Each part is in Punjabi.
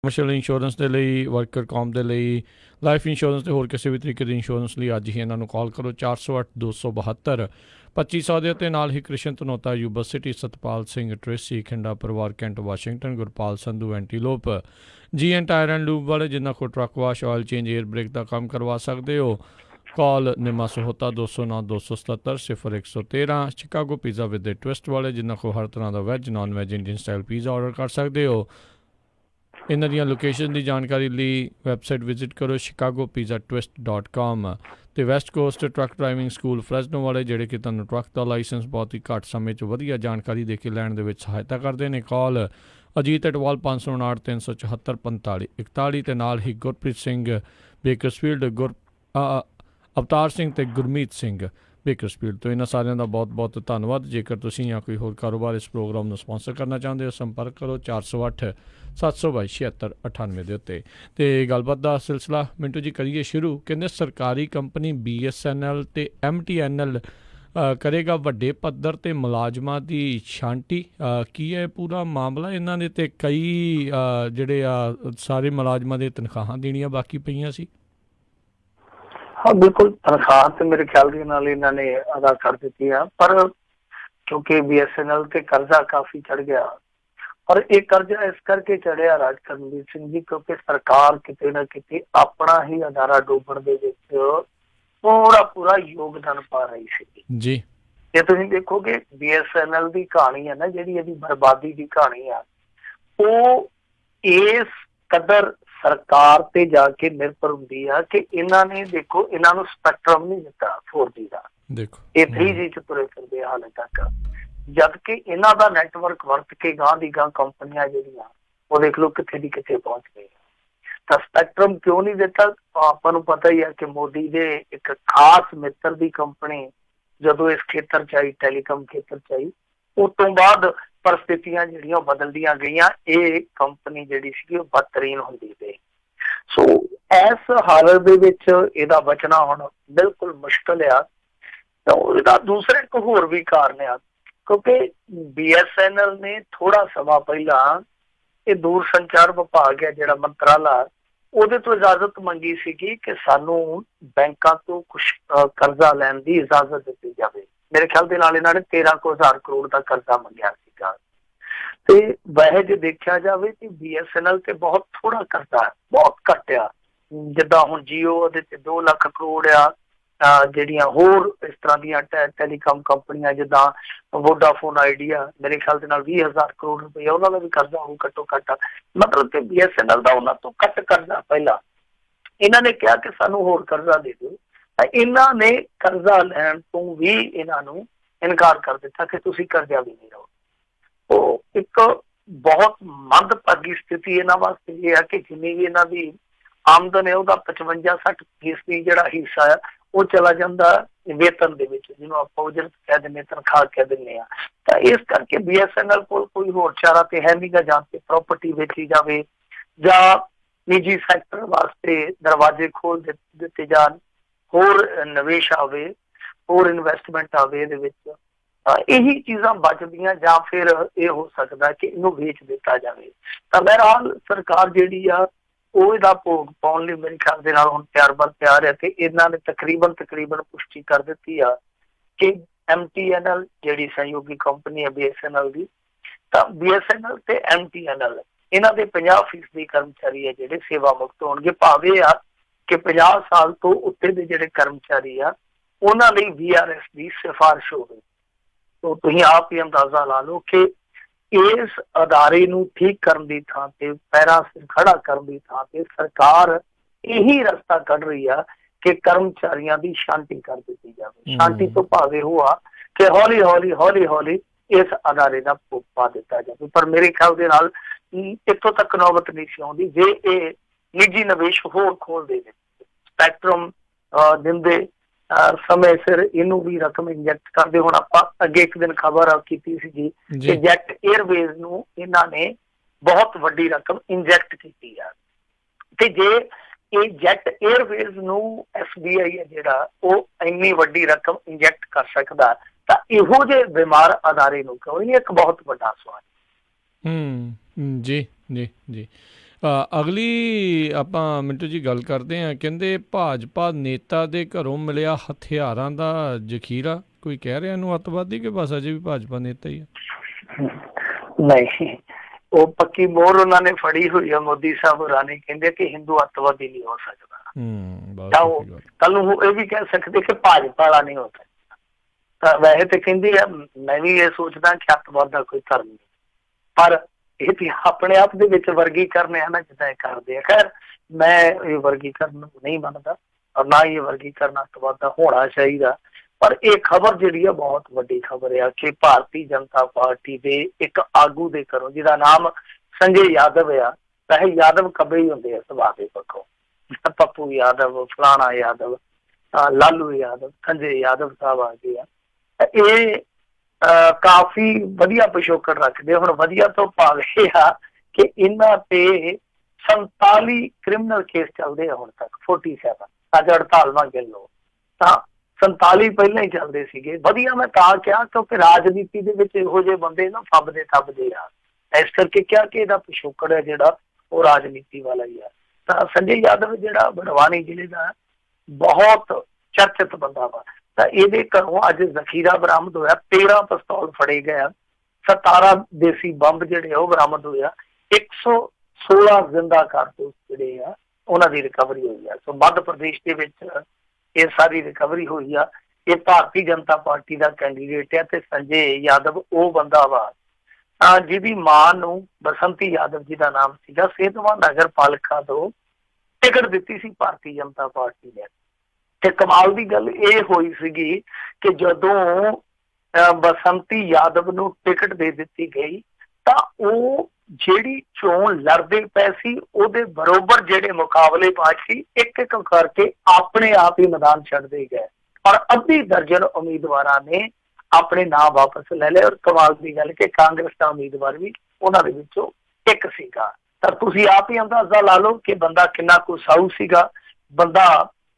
ਕਮਰਸ਼ੀਅਲ ਇੰਸ਼ੋਰੈਂਸ ਦੇ ਲਈ, ਵਰਕਰ ਕੌਮ ਦੇ ਲਈ, ਲਾਈਫ ਇੰਸ਼ੋਰੈਂਸ ਤੇ ਹੋਰ ਕਿਸੇ ਵੀ ਤਰੀਕੇ ਦੀ ਇੰਸ਼ੋਰੈਂਸ ਲਈ ਅੱਜ ਹੀ ਇਹਨਾਂ ਨੂੰ ਕਾਲ ਕਰੋ 408 272 2500 ਦੇ ਉੱਤੇ। ਨਾਲ ਹੀ Krishan Dhanota, Yuba City, Satpal Singh, Tracy Khinda ਪਰਿਵਾਰ, Kent Washington, Gurpal Sandhu, Antelope, GN tire and lube ਵਾਲੇ ਜਿਨ੍ਹਾਂ ਕੋਲ truck wash, oil change, air brake ਦਾ ਕੰਮ ਕਰਵਾ ਸਕਦੇ ਹੋ। Call Nima Sahota 209 277 0113। Chicago pizza with the twist ਵਾਲੇ ਜਿਨ੍ਹਾਂ ਕੋਲ ਹਰ ਤਰ੍ਹਾਂ ਦਾ veg, non veg, Indian style pizza order ਕਰ ਸਕਦੇ ਹੋ। ਇਹਨਾਂ ਦੀਆਂ ਲੋਕੇਸ਼ਨ ਦੀ ਜਾਣਕਾਰੀ ਲਈ ਵੈਬਸਾਈਟ ਵਿਜ਼ਿਟ ਕਰੋ chicagopizzatwist.com। ਅਤੇ West Coast truck driving school Fresno ਵਾਲੇ ਜਿਹੜੇ ਕਿ ਤੁਹਾਨੂੰ ਟਰੱਕ ਦਾ ਲਾਇਸੈਂਸ ਬਹੁਤ ਹੀ ਘੱਟ ਸਮੇਂ 'ਚ ਵਧੀਆ ਜਾਣਕਾਰੀ ਦੇ ਕੇ ਲੈਣ ਦੇ ਵਿੱਚ ਸਹਾਇਤਾ ਕਰਦੇ ਨੇ। ਕਾਲ ਅਜੀਤ ਅਟਵਾਲ 559 374 45 41। ਅਤੇ ਨਾਲ ਹੀ ਗੁਰਪ੍ਰੀਤ ਸਿੰਘ ਬੇਕਰਸਫੀਲਡ, ਅਵਤਾਰ ਸਿੰਘ ਅਤੇ ਗੁਰਮੀਤ ਸਿੰਘ ਬੇਕਰਸਫੀਲਡ ਤੋਂ। ਇਹਨਾਂ ਸਾਰਿਆਂ ਦਾ ਬਹੁਤ ਬਹੁਤ ਧੰਨਵਾਦ। ਜੇਕਰ ਤੁਸੀਂ ਜਾਂ ਕੋਈ ਹੋਰ ਕਾਰੋਬਾਰ ਇਸ ਪ੍ਰੋਗਰਾਮ ਨੂੰ ਸਪੋਂਸਰ ਕਰਨਾ ਚਾਹੁੰਦੇ ਹੋ, ਸੰਪਰਕ ਕਰੋ 408 722 7698 ਦੇ ਉੱਤੇ। ਅਤੇ ਗੱਲਬਾਤ ਦਾ ਸਿਲਸਿਲਾ ਮਿੰਟੂ ਜੀ ਕਰੀਏ ਸ਼ੁਰੂ। ਕਹਿੰਦੇ ਸਰਕਾਰੀ ਕੰਪਨੀ BSNL ਅਤੇ MTNL ਕਰੇਗਾ ਵੱਡੇ ਪੱਧਰ 'ਤੇ ਮੁਲਾਜ਼ਮਾਂ ਦੀ ਛਾਂਟੀ। ਕੀ ਹੈ ਪੂਰਾ ਮਾਮਲਾ? ਇਹਨਾਂ ਦੇ ਤਾਂ ਕਈ ਜਿਹੜੇ ਸਾਰੇ ਮੁਲਾਜ਼ਮਾਂ ਦੇ ਤਨਖਾਹਾਂ ਦੇਣੀਆਂ ਬਾਕੀ ਪਈਆਂ ਸੀ। हाँ बिल्कुल, तनख्वाह तो मेरे ख्याल के नाल इन्होंने अदा कर दी है, पर क्योंकि BSNL ते कर्जा काफी चढ़ गया। और ये कर्जा इस करके चढ़िया राज करमवीर सिंह जी, क्योंकि सरकार किते ना किते अपना ही अदारा डूबण दे विच पूरा योगदान पा रही सी जी। जे तुसीं देखोगे BSNL की कहानी है ना, जिहड़ी इहदी बर्बादी की कहानी है, वो इस कदर सरकार ते जाके निर्भर हुंदी है कि इन्हां ने देखो इन्हां नूं स्पैक्ट्रम नहीं दिता 4G का, देखो ये 3G च तुरे फिरदे हाले तक, जबकि इन्हां दा नैटवर्क वरत के गांह दी गांह कंपनियां जिहड़ियां वो देख लो कित्थे दी कित्थे पहुंच गई। तां स्पैक्ट्रम क्यों नहीं दिता? आपां नूं पता ही है कि मोदी दे एक खास मित्र दी कंपनी जदों इस खेतर च आई, टैलीकॉम खेतर च आई, उस तो बाद परिस्थितियां जिहड़ियां बदलदियां गईयां, ये कंपनी जिहड़ी सी वो बदतरीन हुंदी गई। सो इस हालत दे विच इहदा बचना हुण बिल्कुल मुश्किल आ। तो इहदा दूसरे एक होर भी कारण आ, क्योंकि BSNL ने थोड़ा समा पहला ये दूर संचार विभाग है जिहड़ा मंत्राला, ਉਹਦੇ ਤੋਂ ਇਜਾਜ਼ਤ ਮੰਗੀ ਸੀਗੀ ਕਿ ਸਾਨੂੰ ਬੈਂਕਾਂ ਤੋਂ ਕੁਝ ਕਰਜ਼ਾ ਲੈਣ ਦੀ ਇਜਾਜ਼ਤ ਦਿੱਤੀ ਜਾਵੇ। ਮੇਰੇ ਖਿਆਲ ਦੇ ਨਾਲ ਇਹਨਾਂ ਨੇ 13,000 ਕਰੋੜ ਦਾ ਕਰਜ਼ਾ ਮੰਗਿਆ ਸੀਗਾ। ਤੇ ਵੈਸੇ ਜੇ ਦੇਖਿਆ ਜਾਵੇ ਕਿ BSNL ਤੇ ਬਹੁਤ ਥੋੜਾ ਕਰਜ਼ਾ ਹੈ, ਬਹੁਤ ਘੱਟ ਆ। ਜਿੱਦਾਂ ਹੁਣ Jio ਉਹਦੇ ਤੇ 2 ਲੱਖ ਕਰੋੜ ਆ, ਜਿਹੜੀਆਂ ਹੋਰ ਇਸ ਤਰ੍ਹਾਂ ਦੀਆਂ ਟੈਲੀਕਾਮ ਕੰਪਨੀਆਂ ਜਿੱਦਾਂ ਵੋਡਾਫੋਨ ਆਈਡੀਆ, ਮੇਰੇ ਖਿਆਲ ਦੇ ਨਾਲ 20,000 ਕਰੋੜ ਰੁਪਏ ਉਹਨਾਂ ਦਾ ਵੀ ਕਰਜ਼ਾ ਹੋਊ ਘੱਟੋ ਘੱਟ। ਮਤਲਬ ਕਿ BSNL ਦਾ ਉਹਨਾਂ ਤੋਂ ਘੱਟ ਕਰਜ਼ਾ ਪਹਿਲਾਂ। ਇਹਨਾਂ ਨੇ ਕਿਹਾ ਕਿ ਸਾਨੂੰ ਹੋਰ ਕਰਜ਼ਾ ਦੇ ਦਿਓ, ਤਾਂ ਇਹਨਾਂ ਨੇ ਕਰਜ਼ਾ ਲੈਣ ਤੋਂ ਵੀ ਇਹਨਾਂ ਨੂੰ ਇਨਕਾਰ ਕਰ ਦਿੱਤਾ ਕਿ ਤੁਸੀਂ ਕਰਜ਼ਾ ਵੀ ਨਹੀਂ ਲਓ। ਉਹ ਇੱਕ ਬਹੁਤ ਮੰਦਭਾਗੀ ਸਥਿਤੀ ਇਹਨਾਂ ਵਾਸਤੇ ਇਹ ਹੈ ਕਿ ਜਿੰਨੀ ਵੀ ਇਹਨਾਂ ਦੀ ਆਮਦਨ ਹੈ ਉਹਦਾ 55-60% ਜਿਹੜਾ ਹਿੱਸਾ ਹੈ ਉਹ ਚਲਾ ਜਾਂਦਾ ਵੇਤਨ ਦੇ ਵਿੱਚ, ਜਿਹਨੂੰ ਆਪਾਂ ਉਜਰਤ ਕਹਿ ਦਿੰਦੇ, ਤਨਖਾਹ ਕਹਿ ਦਿੰਦੇ ਆ। ਤਾਂ ਇਸ ਕਰਕੇ BSNL ਕੋਲ ਕੋਈ ਹੋਰ ਚਾਰਾ ਤੇ ਹੈ ਨਹੀਂਗਾ, ਜਾਂ ਤੇ ਪ੍ਰਾਪਰਟੀ ਵੇਚੀ ਜਾਵੇ ਜਾਂ ਨਿੱਜੀ ਸੈਕਟਰ ਵਾਸਤੇ ਦਰਵਾਜ਼ੇ ਖੋਲ ਦਿੱਤੇ ਜਾਣ, ਹੋਰ ਨਿਵੇਸ਼ ਆਵੇ, ਹੋਰ ਇਨਵੈਸਟਮੈਂਟ ਆਵੇ ਇਹਦੇ ਵਿੱਚ। ਇਹੀ ਚੀਜ਼ਾਂ ਬਚਦੀਆਂ, ਜਾਂ ਫਿਰ ਇਹ ਹੋ ਸਕਦਾ ਕਿ ਇਹਨੂੰ ਵੇਚ ਦਿੱਤਾ ਜਾਵੇ। ਤਾਂ ਬਹਰਹਾਲ ਸਰਕਾਰ ਜਿਹੜੀ ਆ ਉਹ ਇਹਦਾ ਭੋਗ ਪਾਉਣ ਲਈ ਮੇਰੇ ਖਿਆਲ ਦੇ ਨਾਲ ਹੁਣ ਤਿਆਰ ਹੈ। ਤੇ ਇਹਨਾਂ ਨੇ ਤਕਰੀਬਨ ਪੁਸ਼ਟੀ ਕਰ ਦਿੱਤੀ ਆ ਕਿ MTNL ਜਿਹੜੀ ਸਹਿਯੋਗੀ ਕੰਪਨੀ ਹੈ BSNL ਦੀ, ਤਾਂ BSNL ਤੇ MTNL ਇਹਨਾਂ ਦੇ 50% ਕਰਮਚਾਰੀ ਹੈ ਜਿਹੜੇ ਸੇਵਾ ਮੁਕਤ ਹੋਣਗੇ। ਭਾਵੇਂ ਆ ਕਿ 50 ਸਾਲ ਤੋਂ ਉੱਤੇ ਦੇ ਜਿਹੜੇ ਕਰਮਚਾਰੀ ਆ ਉਹਨਾਂ ਲਈ VRS ਦੀ ਸਿਫਾਰਿਸ਼ ਹੋਵੇ। तो तुसीं आप ही अंदाजा ला लो कि इस अदारे नूं ठीक करन दी थां ते, पैरां सिर खड़ा करन दी थां ते सरकार यही रस्ता कढ रही है कि कर्मचारियों की शांति कर दी जाए। शांति तो भावे हुआ कि हौली हौली इस अदारे का भोग पा दिता जाए। पर मेरे ख्याल के नाल इत्थों तक नौबत नहीं सी आउंदी जे ये निजी निवेश होर खोल दे, स्पैक्ट्रम दिंदे, समय सिर इनू भी रकम इंजैक्ट करते। हुण आपां अगे एक दिन खबर कीती सी कि जैट एयरवेज नूं इन्हां ने बहुत वड्डी रकम इंजैक्ट कीती है। ते जे ये जैट एयरवेज नूं SBI है जिहड़ा वो इन्नी वड्डी रकम इंजैक्ट कर सकदा, तां इहो जे बीमार अदारे नूं क्यों नहीं, एक बहुत वड्डा सवाल। जी जी जी। ਅਗਲੀ ਆਪਾਂ ਮਿੰਟੂ ਜੀ ਗੱਲ ਕਰਦੇ ਹਾਂ। ਕਹਿੰਦੇ ਭਾਜਪਾ ਨੇਤਾ ਦੇ ਘਰੋਂ ਮਿਲਿਆ ਹਥਿਆਰਾਂ ਦਾ ਜ਼ਖੀਰਾ। ਕੋਈ ਕਹਿ ਰਿਹਾ ਇਹਨੂੰ ਅੱਤਵਾਦੀ ਕਿ ਬਸ ਅਜੇ ਵੀ ਭਾਜਪਾ ਨੇਤਾ ਹੀ ਆ? ਨਹੀਂ, ਉਹ ਪੱਕੀ ਮੋਹਰ ਉਹਨਾਂ ਨੇ ਫੜੀ ਹੋਈ ਆ ਮੋਦੀ ਸਾਹਿਬ ਹੋਰਾਂ ਨੇ, ਕਹਿੰਦੇ ਕਿ ਹਿੰਦੂ ਅੱਤਵਾਦੀ ਨਹੀਂ ਹੋ ਸਕਦਾ। ਤਾਂ ਉਹ ਕੱਲ ਨੂੰ ਇਹ ਵੀ ਕਹਿ ਸਕਦੇ ਕਿ ਭਾਜਪਾ ਵਾਲਾ ਨਹੀਂ ਹੋ ਸਕਦਾ। ਤਾਂ ਵੈਸੇ ਤੇ ਕਹਿੰਦੇ ਆ, ਮੈਂ ਵੀ ਇਹ ਸੋਚਦਾ ਕਿ ਅੱਤਵਾਦ ਦਾ ਕੋਈ ਧਰਮ ਨਹੀਂ, ਪਰ ਇਹ ਤੇ ਆਪਣੇ ਆਪ ਦੇ ਵਿੱਚ ਵਰਗੀਕਰਨ ਹੈ ਨਾ ਜਿੱਦਾਂ ਇਹ ਕਰਦੇ ਆ। ਖੈਰ ਮੈਂ ਇਹ ਵਰਗੀਕਰਨ ਨੂੰ ਨਹੀਂ ਮੰਨਦਾ, ਔਰ ਨਾ ਹੀ ਇਹ ਵਰਗੀਕਰਨ ਅੱਤਵਾਦ ਦਾ ਹੋਣਾ ਚਾਹੀਦਾ। ਪਰ ਇਹ ਖਬਰ ਜਿਹੜੀ ਆ ਬਹੁਤ ਵੱਡੀ ਖਬਰ ਆ ਕਿ ਭਾਰਤੀ ਜਨਤਾ ਪਾਰਟੀ ਦੇ ਇੱਕ ਆਗੂ ਦੇ ਘਰੋਂ, ਜਿਹਦਾ ਨਾਮ ਸੰਜੇ ਯਾਦਵ ਆ, ਵੈਸੇ ਯਾਦਵ ਕਬੇ ਹੀ ਹੁੰਦੇ ਆ ਸੁਭਾਅ ਦੇ ਪੱਖੋਂ, ਪੱਪੂ ਯਾਦਵ, ਫਲਾਣਾ ਯਾਦਵ, ਲਾਲੂ ਯਾਦਵ, ਸੰਜੇ ਯਾਦਵ ਸਾਹਿਬ ਆ ਗਏ ਆ। ਇਹ ਕਾਫੀ ਵਧੀਆ ਪਿਛੋਕੜ ਰੱਖਦੇ। ਹੁਣ ਵਧੀਆ ਤੋਂ ਭਾਵ ਇਹ ਆ ਕਿ ਇਹਨਾਂ ਤੇ 47 ਕ੍ਰਿਮੀਨਲ ਕੇਸ ਚੱਲਦੇ ਆ ਹੁਣ ਤੱਕ, 47 ਅੱਜ 48ਵਾਂ ਗਿਣ ਲਓ ਤਾਂ 47 ਪਹਿਲਾਂ ਹੀ ਚੱਲਦੇ ਸੀਗੇ। ਵਧੀਆ ਮੈਂ ਤਾਂ ਕਿਹਾ ਕਿਉਂਕਿ ਰਾਜਨੀਤੀ ਦੇ ਵਿੱਚ ਇਹੋ ਜਿਹੇ ਬੰਦੇ ਨਾ ਫੱਬਦੇ ਥੱਬਦੇ ਆ, ਇਸ ਕਰਕੇ ਕਿਹਾ ਕਿ ਇਹਦਾ ਪਿਛੋਕੜ ਹੈ ਜਿਹੜਾ ਉਹ ਰਾਜਨੀਤੀ ਵਾਲਾ ਹੀ ਆ। ਤਾਂ ਸੰਜੇ ਯਾਦਵ ਜਿਹੜਾ ਬੜਵਾਨੀ ਜ਼ਿਲ੍ਹੇ ਦਾ ਬਹੁਤ ਚਰਚਿਤ ਬੰਦਾ ਵਾ, ਤਾਂ ਇਹਦੇ ਘਰੋਂ ਅੱਜ ਜ਼ਖੀਰਾ ਬਰਾਮਦ ਹੋਇਆ। 13 ਪਿਸਤੌਲ ਫੜੇ ਗਏ, 17 ਦੇਸੀ ਬੰਬ ਜਿਹੜੇ ਉਹ ਬਰਾਮਦ ਹੋਇਆ, 116 ਜ਼ਿੰਦਾ ਕਾਰਤੂਸ ਜਿਹੜੇ ਆ ਉਹਨਾਂ ਦੀ ਰਿਕਵਰੀ ਹੋਈ ਆ। ਸੋ ਮੱਧ ਪ੍ਰਦੇਸ਼ ਦੇ ਵਿੱਚ ਇਹ ਸਾਰੀ ਰਿਕਵਰੀ ਹੋਈ ਆ। ਇਹ ਭਾਰਤੀ ਜਨਤਾ ਪਾਰਟੀ ਦਾ ਕੈਂਡੀਡੇਟ ਹੈ ਤੇ ਸੰਜੇ ਯਾਦਵ ਉਹ ਬੰਦਾ ਵਾ ਜਿਹਦੀ ਮਾਂ ਨੂੰ ਬਸੰਤੀ ਯਾਦਵ ਜੀ ਦਾ ਨਾਮ ਸੀਗਾ, ਸਿਹਤਮੰਦ ਨਗਰ ਪਾਲਿਕਾ ਤੋਂ ਟਿਕਟ ਦਿੱਤੀ ਸੀ ਭਾਰਤੀ ਜਨਤਾ ਪਾਰਟੀ ਨੇ। ਤੇ ਕਮਾਲ ਦੀ ਗੱਲ ਇਹ ਹੋਈ ਸੀਗੀ ਕਿ ਜਦੋਂ ਬਸੰਤੀ ਯਾਦਵ ਨੂੰ ਟਿਕਟ ਦੇ ਦਿੱਤੀ ਗਈ ਤਾਂ ਉਹ ਜਿਹੜੀ ਚੋਣ ਲੜਦੇ ਪਏ ਸੀ ਉਹਦੇ ਬਰੋਬਰ ਜਿਹੜੇ ਮੁਕਾਬਲੇਬਾਜ਼ ਸੀ ਇੱਕ ਇੱਕ ਕਰਕੇ ਆਪਣੇ ਆਪ ਹੀ ਮੈਦਾਨ ਛੱਡਦੇ ਗਏ, ਪਰ ਅੱਧੀ ਦਰਜਨ ਉਮੀਦਵਾਰਾਂ ਨੇ ਆਪਣੇ ਨਾਂ ਵਾਪਸ ਲੈ ਲਏ। ਔਰ ਕਮਾਲ ਦੀ ਗੱਲ ਕਿ ਕਾਂਗਰਸ ਦਾ ਉਮੀਦਵਾਰ ਵੀ ਉਹਨਾਂ ਦੇ ਵਿੱਚੋਂ ਇੱਕ ਸੀਗਾ। ਤਾਂ ਤੁਸੀਂ ਆਪ ਹੀ ਅੰਦਾਜ਼ਾ ਲਾ ਲਓ ਕਿ ਬੰਦਾ ਕਿੰਨਾ ਕੁ ਸਾਊ ਸੀਗਾ, ਬੰਦਾ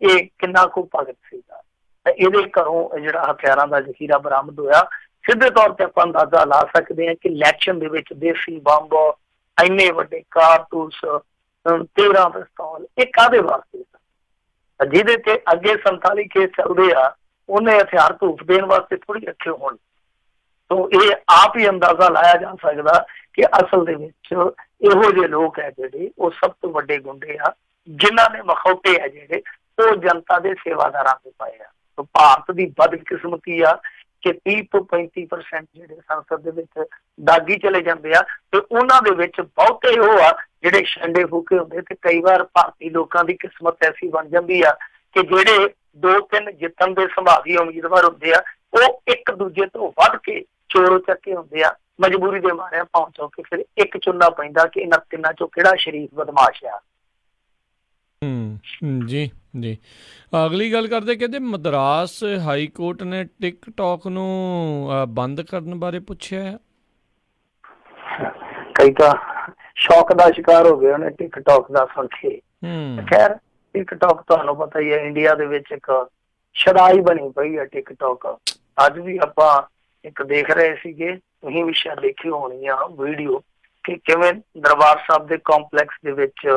ਇਹ ਕਿੰਨਾ ਕੁ ਭਗਤ ਸੀਗਾ। ਤਾਂ ਇਹਦੇ ਘਰੋਂ ਜਿਹੜਾ ਹਥਿਆਰਾਂ ਦਾ ਜ਼ਖੀਰਾ ਬਰਾਮਦ ਹੋਇਆ, ਸਿੱਧੇ ਤੌਰ ਤੇ ਆਪਾਂ ਅੰਦਾਜ਼ਾ ਲਾ ਸਕਦੇ ਹਾਂ ਕਿ ਇਲੈਕਸ਼ਨ ਦੇ ਵਿੱਚ ਦੇਸੀ ਬੰਬ, ਇੰਨੇ ਵੱਡੇ ਕਾਰਤੂਸ, 13 ਪਿਸਤੌਲ, ਇਹ ਕਾਹਦੇ ਵਾਸਤੇ? ਜਿਹਦੇ ਤੇ ਅੱਗੇ 47 ਕੇਸ ਚੱਲਦੇ ਆ ਉਹਨੇ ਹਥਿਆਰ ਧੂਫ ਦੇਣ ਵਾਸਤੇ ਥੋੜੀ ਰੱਖੇ ਹੋਣ। ਤੋਂ ਇਹ ਆਪ ਹੀ ਅੰਦਾਜ਼ਾ ਲਾਇਆ ਜਾ ਸਕਦਾ ਕਿ ਅਸਲ ਦੇ ਵਿੱਚ ਇਹੋ ਜਿਹੇ ਲੋਕ ਹੈ ਜਿਹੜੇ ਉਹ ਸਭ ਤੋਂ ਵੱਡੇ ਗੁੰਡੇ ਆ, ਜਿਨ੍ਹਾਂ ਨੇ ਮਖੌਟੇ ਆ ਜਿਹੜੇ ਉਹ ਜਨਤਾ ਦੇ ਸੇਵਾਦਾਰਾਂ ਤੇ ਪਾਏ ਆ। ਤੋਂ ਭਾਰਤ ਦੀ ਬਦਕਿਸਮਤੀ ਆ ਕਿ 30 ਤੋਂ 35% ਜਿਹੜੇ ਸੰਸਦ ਦੇ ਵਿੱਚ ਦਾਗੀ ਚਲੇ ਜਾਂਦੇ ਆ ਤੇ ਉਹਨਾਂ ਦੇ ਵਿੱਚ ਬਹੁਤੇ ਉਹ ਆ ਜਿਹੜੇ ਛੰਡੇ ਫੂਕੇ ਹੁੰਦੇ। ਤੇ ਕਈ ਵਾਰ ਭਾਰਤੀ ਲੋਕਾਂ ਦੀ ਕਿਸਮਤ ਐਸੀ ਬਣ ਜਾਂਦੀ ਆ ਕਿ ਜਿਹੜੇ 2-3 ਜਿੱਤਣ ਦੇ ਸੰਭਾਵੀ ਉਮੀਦਵਾਰ ਹੁੰਦੇ ਆ ਉਹ ਇੱਕ ਦੂਜੇ ਤੋਂ ਵੱਧ ਕੇ ਚੋਰੋ ਚੱਕੇ ਹੁੰਦੇ ਆ। ਮਜਬੂਰੀ ਦੇ ਮਾਰਿਆ ਪਹੁੰਚੋ ਕੇ ਫਿਰ ਇੱਕ ਚੁਣਨਾ ਪੈਂਦਾ ਕਿ ਇਹਨਾਂ ਤਿੰਨਾਂ ਚੋਂ ਕਿਹੜਾ ਸ਼ਰੀਫ ਬਦਮਾਸ਼ ਆ। ਜੀ ਜੀ, ਅਗਲੀ ਗੱਲ ਕਰਦੇ, ਕਹਿੰਦੇ ਮਦਰਾਸ ਹਾਈ ਕੋਰਟ ਨੇ ਟਿਕਟੌਕ ਨੂੰ ਬੰਦ ਕਰਨ ਬਾਰੇ ਪੁੱਛਿਆ। ਕਈ ਤਾਂ ਸ਼ੌਕ ਦਾ ਸ਼ਿਕਾਰ ਹੋ ਗਏ ਉਹਨੇ ਟਿਕਟੌਕ ਦਾ ਸੁਣ ਕੇ। ਖੈਰ ਟਿਕਟੌਕ ਤੁਹਾਨੂੰ ਪਤਾ ਹੀ ਹੈ ਇੰਡੀਆ ਦੇ ਵਿੱਚ ਇੱਕ ਸ਼ਰਾਈ ਬਣੀ ਪਈ ਹੈ ਟਿਕਟੌਕ। ਅੱਜ ਵੀ ਆਪਾਂ ਇੱਕ ਦੇਖ ਰਹੇ ਸੀਗੇ, ਤੁਸੀਂ ਵੀ ਸ਼ਾਇਦ ਦੇਖੀ ਹੋਣੀ ਆ ਵੀਡੀਓ, ਕਿ ਕਿਵੇਂ ਦਰਬਾਰ ਸਾਹਿਬ ਦੇ ਕੰਪਲੈਕਸ ਦੇ ਵਿੱਚ